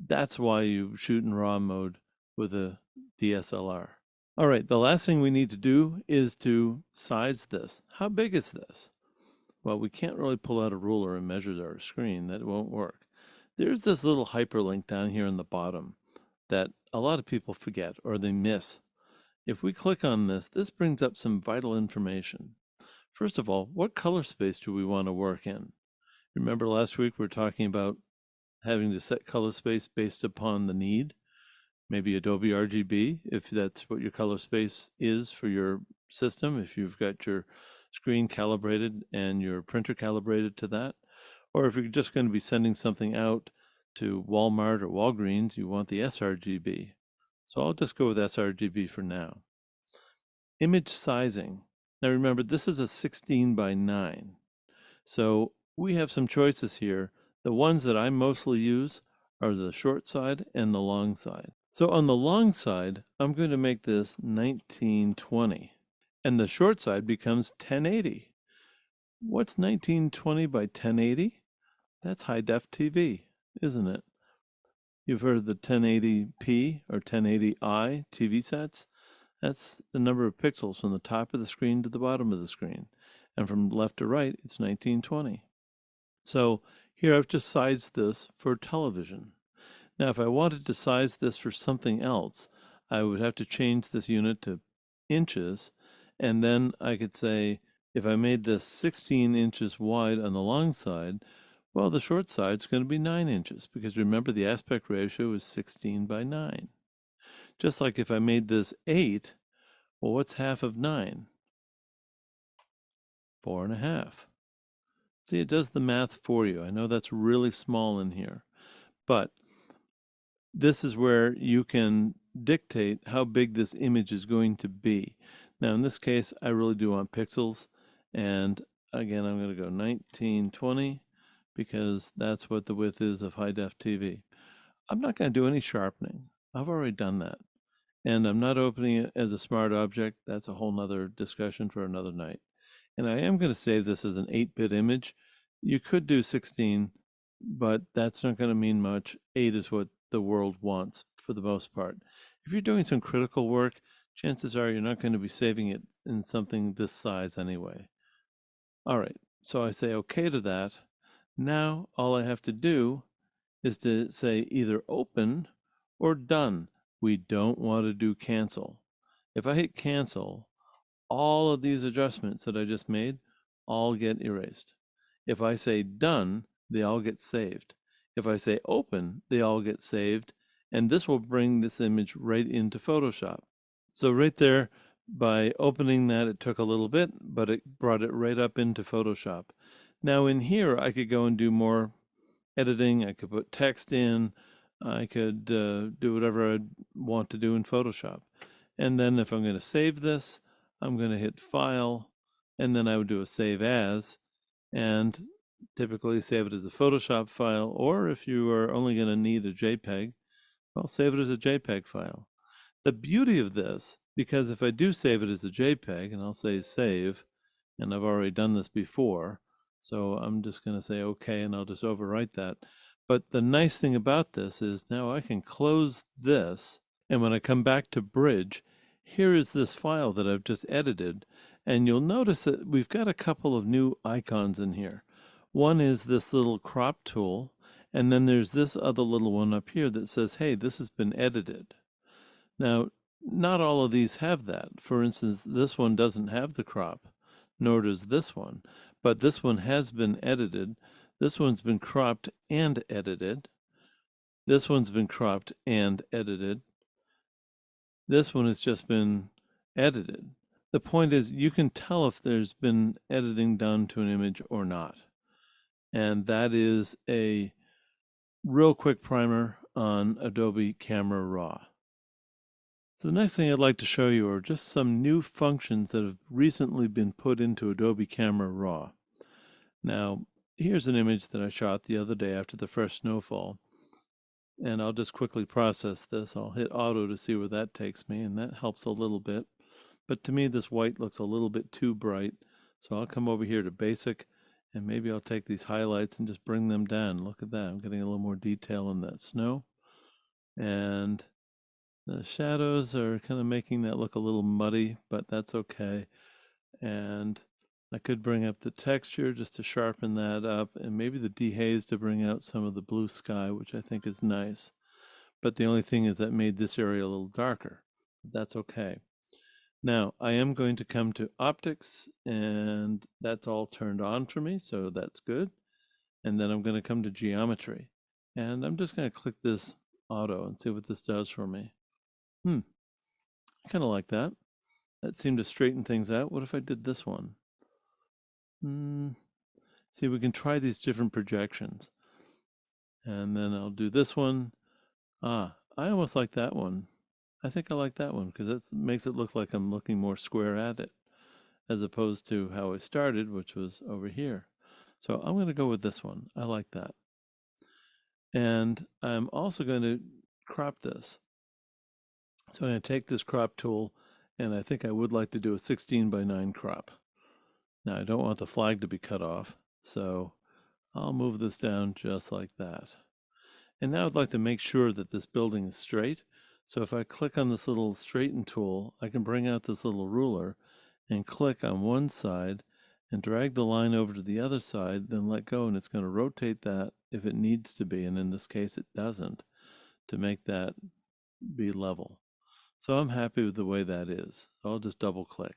that's why you shoot in RAW mode with a DSLR. All right, the last thing we need to do is to size this. How big is this? Well, we can't really pull out a ruler and measure our screen. That won't work. There's this little hyperlink down here in the bottom that a lot of people forget or they miss. If we click on this, this brings up some vital information. First of all, what color space do we want to work in? Remember last week we were talking about having to set color space based upon the need? Maybe Adobe RGB, if that's what your color space is for your system, if you've got your screen calibrated and your printer calibrated to that. Or if you're just going to be sending something out to Walmart or Walgreens, you want the sRGB. So I'll just go with sRGB for now. Image sizing. Now remember, this is a 16 by 9. So we have some choices here. The ones that I mostly use are the short side and the long side. So on the long side, I'm going to make this 1920. And the short side becomes 1080. What's 1920 by 1080? That's high def TV, isn't it? You've heard of the 1080p or 1080i TV sets? That's the number of pixels from the top of the screen to the bottom of the screen. And from left to right, it's 1920. So here I've just sized this for television. Now, if I wanted to size this for something else, I would have to change this unit to inches, and then I could say, if I made this 16 inches wide on the long side, well, the short side's going to be 9 inches, because remember the aspect ratio is 16 by 9. Just like if I made this 8, well, what's half of 9? 4.5. See, it does the math for you. I know that's really small in here, but this is where you can dictate how big this image is going to be. Now, in this case, I really do want pixels, and again, I'm going to go 1920 because that's what the width is of high def TV. I'm not going to do any sharpening. I've already done that. And I'm not opening it as a smart object. That's a whole nother discussion for another night. And I am going to save this as an 8-bit image. You could do 16, but that's not going to mean much. 8 is what the world wants for the most part. If you're doing some critical work, chances are you're not going to be saving it in something this size anyway. All right, so I say okay to that. Now all I have to do is to say either open or done. We don't want to do cancel. If I hit cancel, all of these adjustments that I just made all get erased. If I say done, they all get saved. If I say open, they all get saved, and this will bring this image right into Photoshop. So right there, by opening that, it took a little bit, but it brought it right up into Photoshop. Now in here, I could go and do more editing. I could put text in. I could do whatever I'd want to do in Photoshop. And then if I'm going to save this, I'm going to hit File, and then I would do a Save As, and typically save it as a Photoshop file, or if you are only going to need a JPEG, well, save it as a JPEG file. The beauty of this, because if I do save it as a JPEG, and I'll say Save, and I've already done this before, so I'm just going to say OK, and I'll just overwrite that. But the nice thing about this is now I can close this, and when I come back to Bridge, here is this file that I've just edited, and you'll notice that we've got a couple of new icons in here. One is this little crop tool, and then there's this other little one up here that says, hey, this has been edited. Now, not all of these have that. For instance, this one doesn't have the crop, nor does this one, but this one has been edited. This one's been cropped and edited. This one's been cropped and edited. This one has just been edited. The point is you can tell if there's been editing done to an image or not. And that is a real quick primer on Adobe Camera Raw. So the next thing I'd like to show you are just some new functions that have recently been put into Adobe Camera Raw. Now, here's an image that I shot the other day after the first snowfall. And I'll just quickly process this. I'll hit auto to see where that takes me, and that helps a little bit. But to me, this white looks a little bit too bright. So I'll come over here to basic, and maybe I'll take these highlights and just bring them down. Look at that. I'm getting a little more detail in that snow. And the shadows are kind of making that look a little muddy, but that's okay. And I could bring up the texture just to sharpen that up, and maybe the dehaze to bring out some of the blue sky, which I think is nice. But the only thing is that made this area a little darker. That's okay. Now, I am going to come to optics, and that's all turned on for me, so that's good. And then I'm going to come to geometry, and I'm just going to click this auto and see what this does for me. I kind of like that. That seemed to straighten things out. What if I did this one? See, we can try these different projections. And then I'll do this one. I almost like that one. I think I like that one because that makes it look like I'm looking more square at it. as opposed to how I started, which was over here. So I'm going to go with this one. I like that. And I'm also going to crop this. So I'm going to take this crop tool, and I think I would like to do a 16:9 crop. Now I don't want the flag to be cut off, so I'll move this down just like that. And now I'd like to make sure that this building is straight. So if I click on this little straighten tool, I can bring out this little ruler and click on one side and drag the line over to the other side, then let go, and it's going to rotate that if it needs to be, and in this case it doesn't, to make that be level. So I'm happy with the way that is. I'll just double click.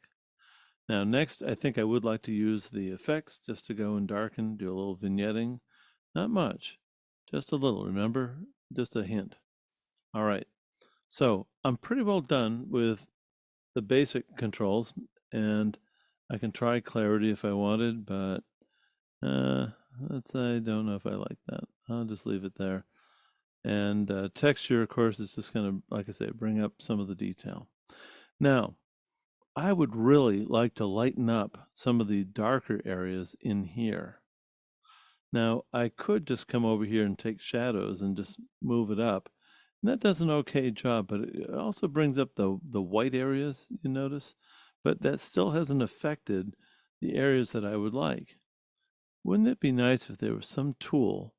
Now next, I think I would like to use the effects just to go and darken, do a little vignetting. Not much, just a little, remember? Just a hint. All right, so I'm pretty well done with the basic controls, and I can try clarity if I wanted, but I don't know if I like that. I'll just leave it there. And texture, of course, is just going to, like I say, bring up some of the detail. Now, I would really like to lighten up some of the darker areas in here. Now, I could just come over here and take shadows and just move it up. And that does an okay job, but it also brings up the white areas, you notice? But that still hasn't affected the areas that I would like. Wouldn't it be nice if there was some tool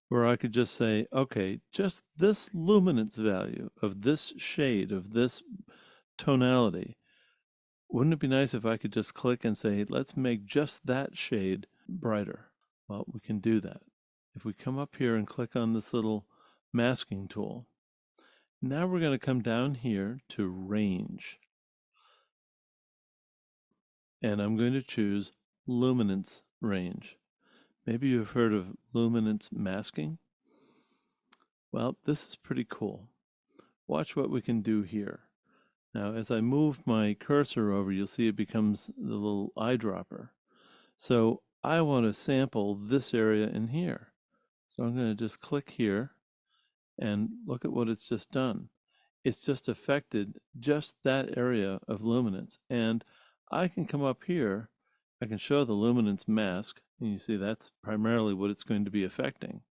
where I could just say, okay, just this luminance value of this shade, of this tonality, wouldn't it be nice if I could just click and say, let's make just that shade brighter? Well, we can do that. If we come up here and click on this little masking tool, now we're going to come down here to range. And I'm going to choose luminance range. Maybe you've heard of luminance masking. Well, this is pretty cool. Watch what we can do here. Now, as I move my cursor over, you'll see it becomes the little eyedropper. So I want to sample this area in here. So I'm going to just click here and look at what it's just done. It's just affected just that area of luminance. And I can come up here, I can show the luminance mask, and you see that's primarily what it's going to be affecting.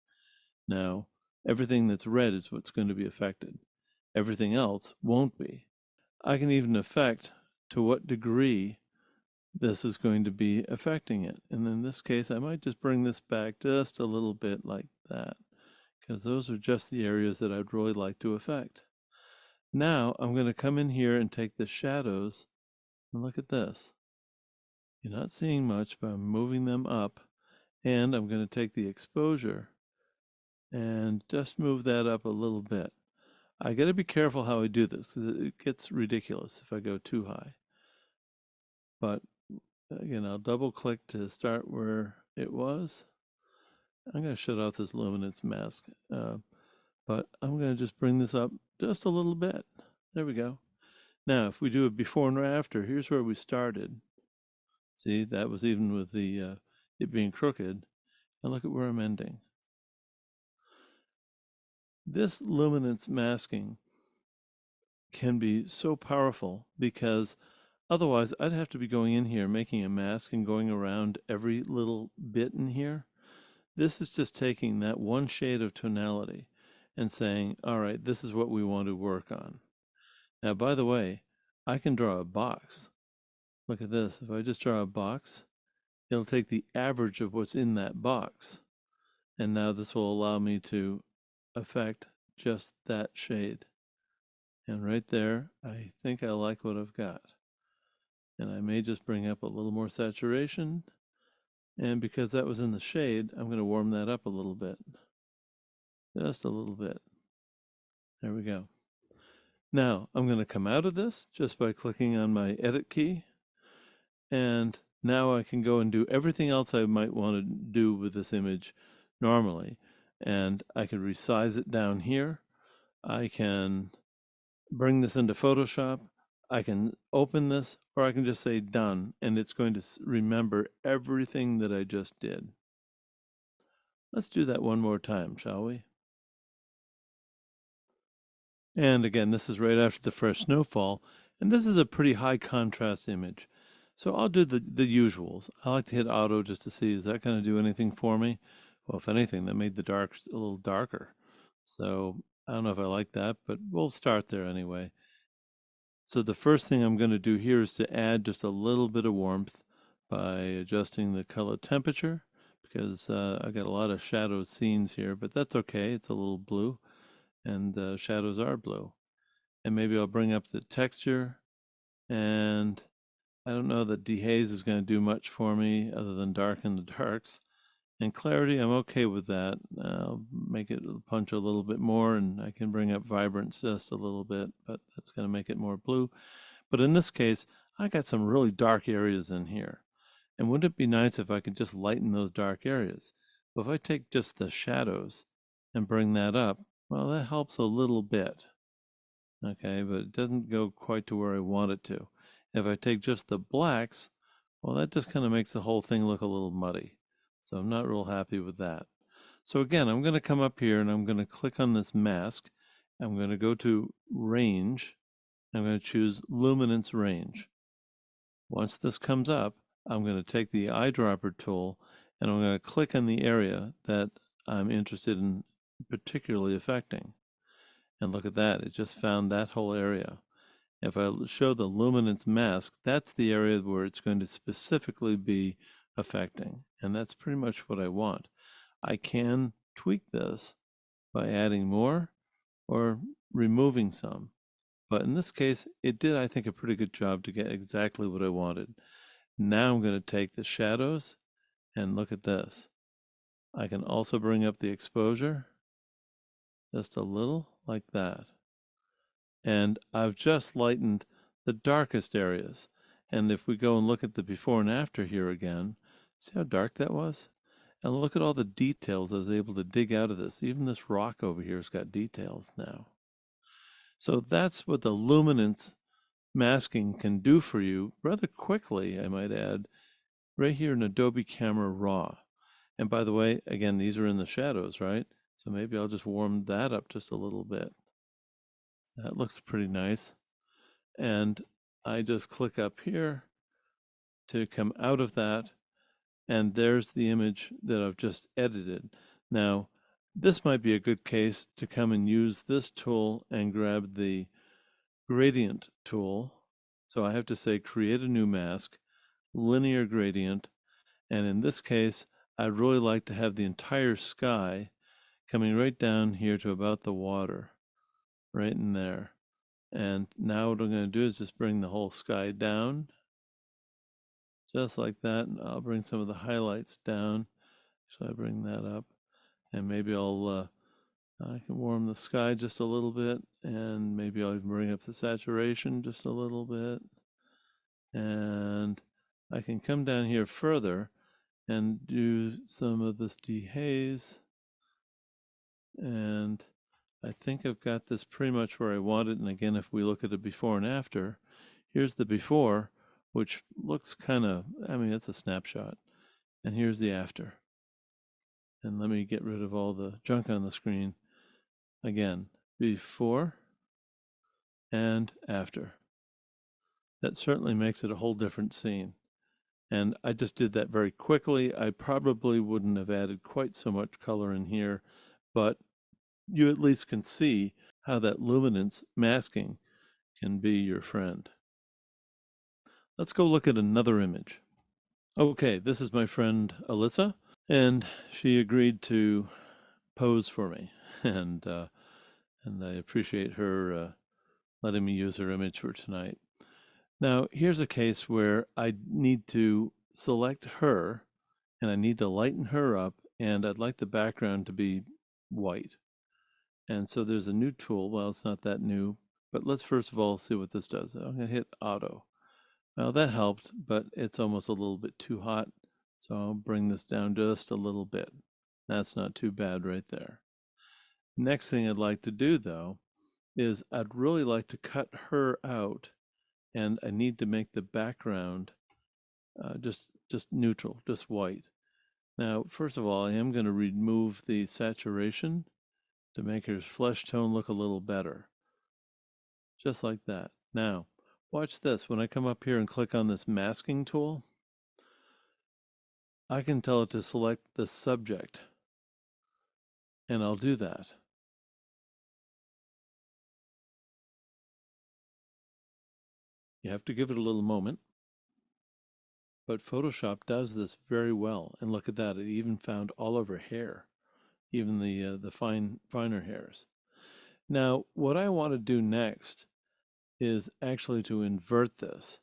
Now, everything that's red is what's going to be affected. Everything else won't be. I can even affect to what degree this is going to be affecting it. And in this case, I might just bring this back just a little bit like that, because those are just the areas that I'd really like to affect. Now I'm going to come in here and take the shadows, and look at this. You're not seeing much, but I'm moving them up, and I'm going to take the exposure and just move that up a little bit. I got to be careful how I do this, because it gets ridiculous if I go too high. But again, I'll double click to start where it was. I'm going to shut off this luminance mask, but I'm going to just bring this up just a little bit. There we go. Now, if we do a before and after, here's where we started. See, that was even with the it being crooked. And look at where I'm ending. This luminance masking can be so powerful because otherwise I'd have to be going in here, making a mask and going around every little bit in here. This is just taking that one shade of tonality and saying, all right, this is what we want to work on. Now, by the way, I can draw a box. Look at this. If I just draw a box, it'll take the average of what's in that box. And now this will allow me to affect just that shade. And right there, I think I like what I've got. And I may just bring up a little more saturation. And because that was in the shade, I'm going to warm that up a little bit. Just a little bit. There we go. Now, I'm going to come out of this just by clicking on my edit key. And now I can go and do everything else I might want to do with this image normally. And I can resize it down here. I can bring this into Photoshop. I can open this, or I can just say done, and it's going to remember everything that I just did. Let's do that one more time, shall we? And again, this is right after the fresh snowfall, and this is a pretty high contrast image. So I'll do the usuals. I like to hit auto just to see, is that going to do anything for me? Well, if anything, that made the darks a little darker. So I don't know if I like that, but we'll start there anyway. So the first thing I'm going to do here is to add just a little bit of warmth by adjusting the color temperature, because I got a lot of shadow scenes here, but that's okay. It's a little blue, and shadows are blue. And maybe I'll bring up the texture, and I don't know that dehaze is going to do much for me other than darken the darks. And clarity, I'm okay with that. I'll make it punch a little bit more, and I can bring up vibrance just a little bit, but that's going to make it more blue. But in this case, I got some really dark areas in here. And wouldn't it be nice if I could just lighten those dark areas? Well, if I take just the shadows and bring that up, well, that helps a little bit. Okay, but it doesn't go quite to where I want it to. If I take just the blacks, well, that just kind of makes the whole thing look a little muddy. So I'm not real happy with that. So again, I'm going to come up here and I'm going to click on this mask. I'm going to go to range. I'm going to choose luminance range. Once this comes up, I'm going to take the eyedropper tool and I'm going to click on the area that I'm interested in particularly affecting. And look at that, it just found that whole area. If I show the luminance mask, that's the area where it's going to specifically be affecting. And that's pretty much what I want. I can tweak this by adding more or removing some. But in this case, it did, I think, a pretty good job to get exactly what I wanted. Now I'm going to take the shadows and look at this. I can also bring up the exposure just a little like that. And I've just lightened the darkest areas. And if we go and look at the before and after here again, see how dark that was? And look at all the details I was able to dig out of this. Even this rock over here has got details now. So that's what the luminance masking can do for you rather quickly, I might add, right here in Adobe Camera Raw. And by the way, again, these are in the shadows, right? So maybe I'll just warm that up just a little bit. That looks pretty nice. And I just click up here to come out of that. And there's the image that I've just edited. Now, this might be a good case to come and use this tool and grab the gradient tool. So I have to say, create a new mask, linear gradient. And in this case, I'd really like to have the entire sky coming right down here to about the water, right in there. And now what I'm going to do is just bring the whole sky down, just like that. And I'll bring some of the highlights down. So I bring that up. And maybe I can warm the sky just a little bit. And maybe I'll even bring up the saturation just a little bit. And I can come down here further and do some of this dehaze. And I think I've got this pretty much where I want it. And again, if we look at the before and after, here's the before, which looks kind of, I mean, it's a snapshot. And here's the after. And let me get rid of all the junk on the screen. Again, before and after. That certainly makes it a whole different scene. And I just did that very quickly. I probably wouldn't have added quite so much color in here, but you at least can see how that luminance masking can be your friend. Let's go look at another image. Okay, this is my friend Alyssa, and she agreed to pose for me, and I appreciate her letting me use her image for tonight. Now, here's a case where I need to select her, and I need to lighten her up, and I'd like the background to be white. And so there's a new tool. Well, it's not that new, but let's first of all see what this does. I'm going to hit auto. Well, that helped, but it's almost a little bit too hot. So I'll bring this down just a little bit. That's not too bad right there. Next thing I'd like to do, though, is I'd really like to cut her out, and I need to make the background just neutral, just white. Now, first of all, I am going to remove the saturation to make her flesh tone look a little better. Just like that. Now, Watch this. When I come up here and click on this masking tool, I can tell it to select the subject, and I'll do that. You have to give it a little moment, but Photoshop does this very well. And look at that, it even found all of her hair, even the finer hairs. Now, what I want to do next is actually to invert this.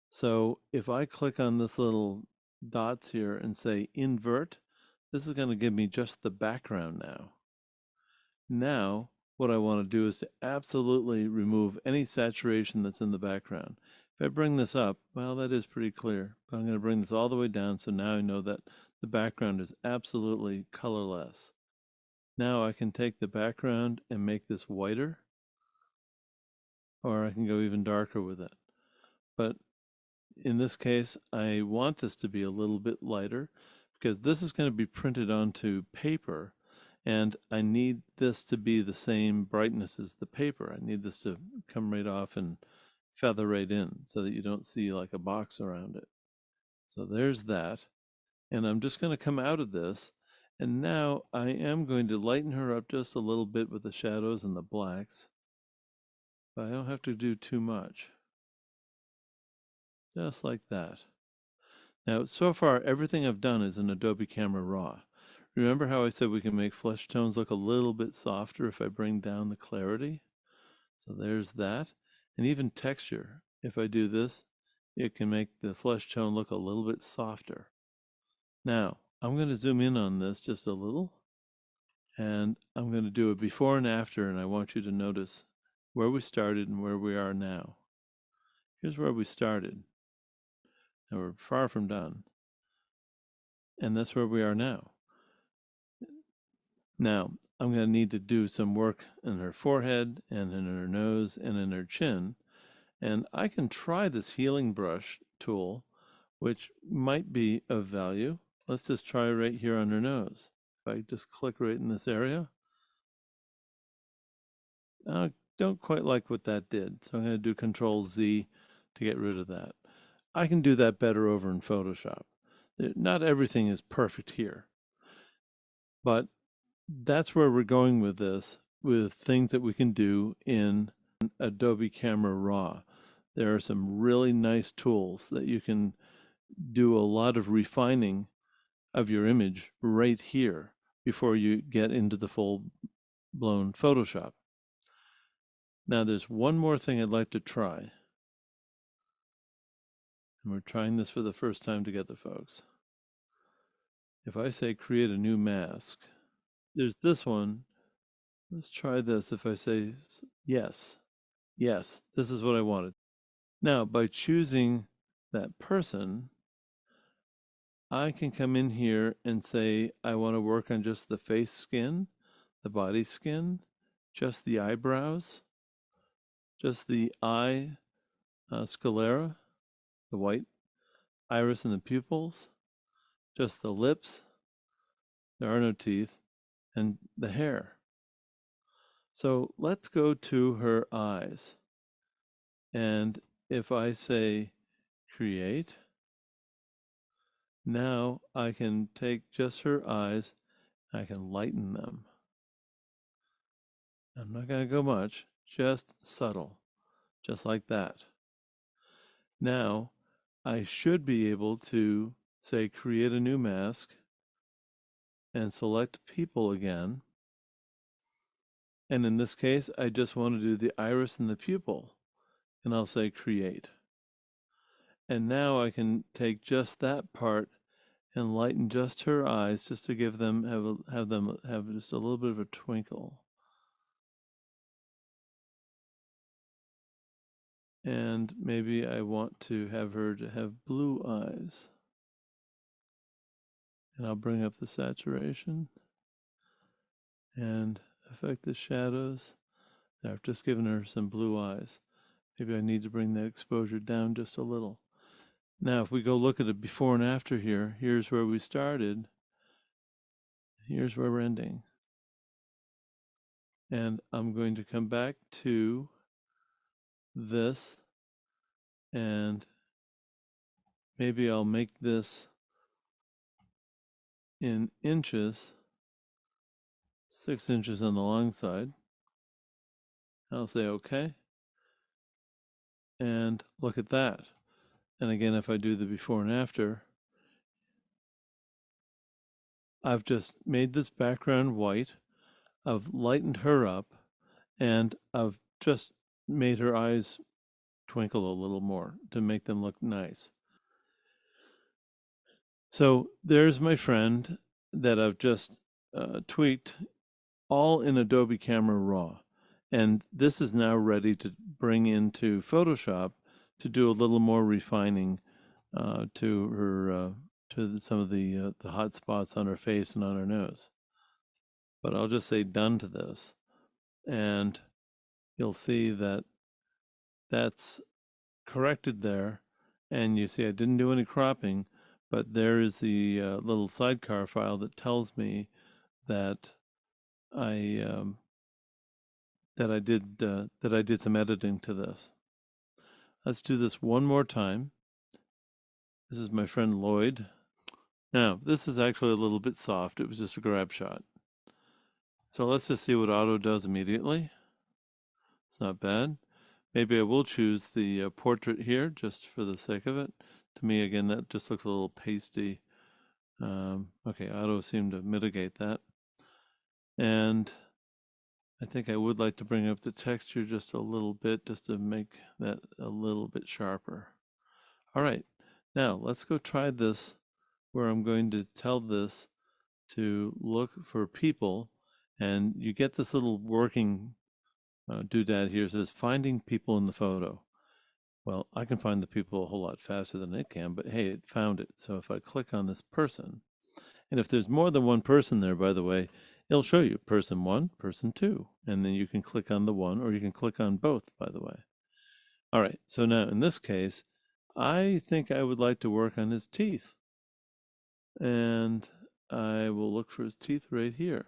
So if I click on this little dots here and say invert, this is going to give me just the background now. Now, what I want to do is to absolutely remove any saturation that's in the background. If I bring this up, well, that is pretty clear, but I'm going to bring this all the way down so now I know that the background is absolutely colorless. Now I can take the background and make this whiter, or I can go even darker with it. But in this case, I want this to be a little bit lighter because this is going to be printed onto paper, and I need this to be the same brightness as the paper. I need this to come right off and feather right in so that you don't see like a box around it. So there's that. And I'm just going to come out of this, and now I am going to lighten her up just a little bit with the shadows and the blacks, but I don't have to do too much. Just like that. Now, so far, everything I've done is in Adobe Camera Raw. Remember how I said we can make flesh tones look a little bit softer if I bring down the clarity? So there's that. And even texture, if I do this, it can make the flesh tone look a little bit softer. Now, I'm going to zoom in on this just a little, and I'm going to do a before and after, and I want you to notice where we started and where we are now. Here's where we started, and we're far from done. And that's where we are now. Now, I'm going to need to do some work in her forehead and in her nose and in her chin. And I can try this healing brush tool, which might be of value. Let's just try right here on her nose. If I just click right in this area. I don't quite like what that did, so I'm going to do Control Z to get rid of that. I can do that better over in Photoshop. Not everything is perfect here, but that's where we're going with this, with things that we can do in Adobe Camera Raw. There are some really nice tools that you can do a lot of refining of your image right here before you get into the full-blown Photoshop. Now there's one more thing I'd like to try. And we're trying this for the first time together, folks. If I say create a new mask, there's this one. Let's try this. If I say yes, yes, this is what I wanted. Now, by choosing that person, I can come in here and say I want to work on just the face skin, the body skin, just the eyebrows, just the eye sclera, the white iris and the pupils, just the lips, there are no teeth, and the hair. So let's go to her eyes. And if I say create, now I can take just her eyes, I can lighten them. I'm not going to go much, just subtle, just like that. Now I should be able to say create a new mask and select people again. And in this case, I just want to do the iris and the pupil, and I'll say create. And now I can take just that part and lighten just her eyes, just to give them have just a little bit of a twinkle. And maybe I want to have her to have blue eyes. And I'll bring up the saturation and affect the shadows. I've just given her some blue eyes. Maybe I need to bring that exposure down just a little. Now, if we go look at the before and after here, here's where we started. Here's where we're ending. And I'm going to come back to this And maybe I'll make this in inches, 6 inches on the long side. I'll say okay. And look at that. And again, if I do the before and after, I've just made this background white. I've lightened her up, and I've just made her eyes twinkle a little more to make them look nice. So there's my friend that I've just tweaked, all in Adobe Camera Raw. And this is now ready to bring into Photoshop to do a little more refining to her, some of the hot spots on her face and on her nose. But I'll just say done to this, and you'll see that that's corrected there. And you see I didn't do any cropping, but there is the little sidecar file that tells me that I that I did some editing to this. Let's do this one more time. This is my friend Lloyd. Now, this is actually a little bit soft. It was just a grab shot. So let's just see what auto does immediately. It's not bad. Maybe I will choose the portrait here just for the sake of it. To me, again, that just looks a little pasty. Okay, auto seemed to mitigate that. And I think I would like to bring up the texture just a little bit, just to make that a little bit sharper. All right, now let's go try this where I'm going to tell this to look for people, and you get this little working doodad here. It says finding people in the photo. Well, I can find the people a whole lot faster than it can, but hey, it found it. So if I click on this person, and if there's more than one person there, by the way, it'll show you person 1, person 2, and then you can click on the one, or you can click on both, by the way. All right, so now in this case, I think I would like to work on his teeth. And I will look for his teeth right here.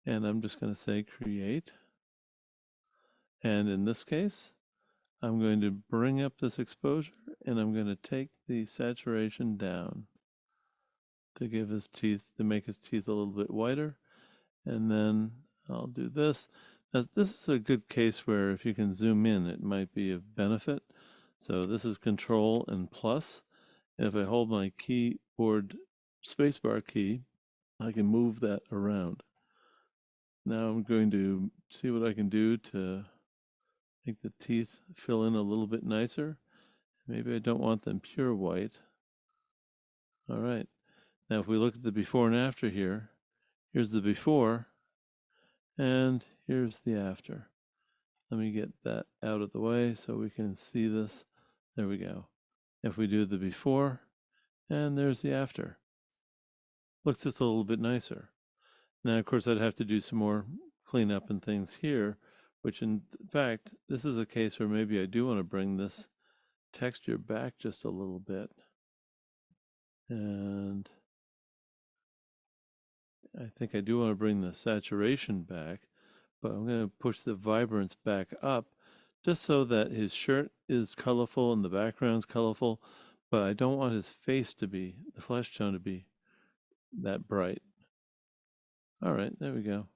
And I'm just going to say create. And in this case, I'm going to bring up this exposure, and I'm going to take the saturation down to give his teeth, to make his teeth a little bit whiter. And then I'll do this. Now, this is a good case where if you can zoom in, it might be of benefit. So this is Control and plus. And if I hold my keyboard spacebar key, I can move that around. Now I'm going to see what I can do to make the teeth fill in a little bit nicer. Maybe I don't want them pure white. All right. Now if we look at the before and after here, here's the before and here's the after. Let me get that out of the way so we can see this. There we go. If we do the before, and there's the after. Looks just a little bit nicer. Now, of course, I'd have to do some more cleanup and things here, which in fact, this is a case where maybe I do want to bring this texture back just a little bit. And I think I do want to bring the saturation back, but I'm going to push the vibrance back up just so that his shirt is colorful and the background's colorful, but I don't want his face to be, the flesh tone to be that bright. All right, there we go.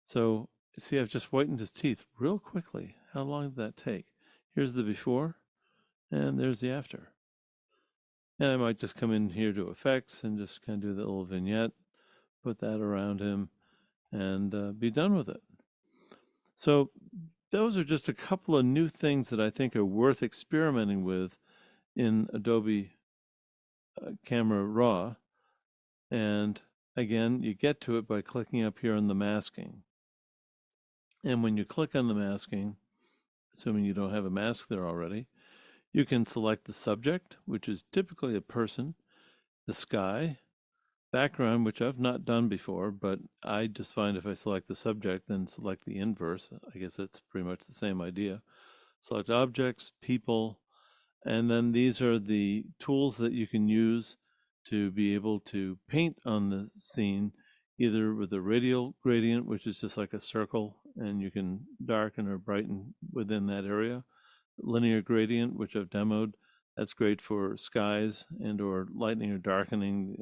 So see, I've just whitened his teeth real quickly. How long did that take? Here's the before, and there's the after. And I might just come in here to effects and just kind of do the little vignette, put that around him, and be done with it. So those are just a couple of new things that I think are worth experimenting with in Adobe Camera Raw. And again, you get to it by clicking up here on the masking. And when you click on the masking, assuming you don't have a mask there already, you can select the subject, which is typically a person, the sky, background, which I've not done before, but I just find if I select the subject, then select the inverse. I guess it's pretty much the same idea. Select objects, people, and then these are the tools that you can use to be able to paint on the scene, either with a radial gradient, which is just like a circle, and you can darken or brighten within that area, linear gradient, which I've demoed. That's great for skies and or lightening or darkening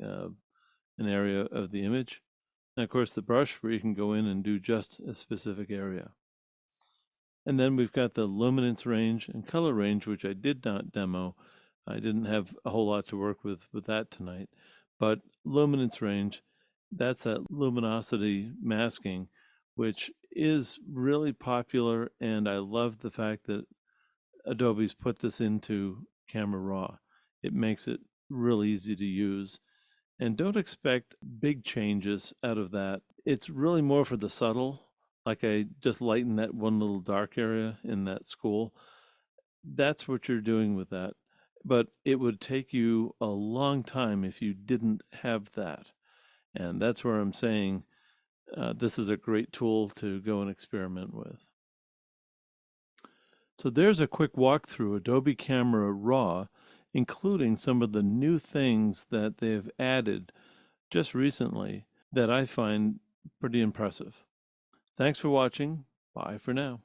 an area of the image. And of course the brush, where you can go in and do just a specific area. And then we've got the luminance range and color range, which I did not demo. I didn't have a whole lot to work with that tonight. But luminance range, that's that luminosity masking, which is really popular. And I love the fact that Adobe's put this into Camera Raw. It makes it real easy to use. And don't expect big changes out of that. It's really more for the subtle. Like I just lightened that one little dark area in that school. That's what you're doing with that. But it would take you a long time if you didn't have that. And that's where I'm saying this is a great tool to go and experiment with. So there's a quick walkthrough Adobe Camera Raw, including some of the new things that they've added just recently that I find pretty impressive. Thanks for watching. Bye for now.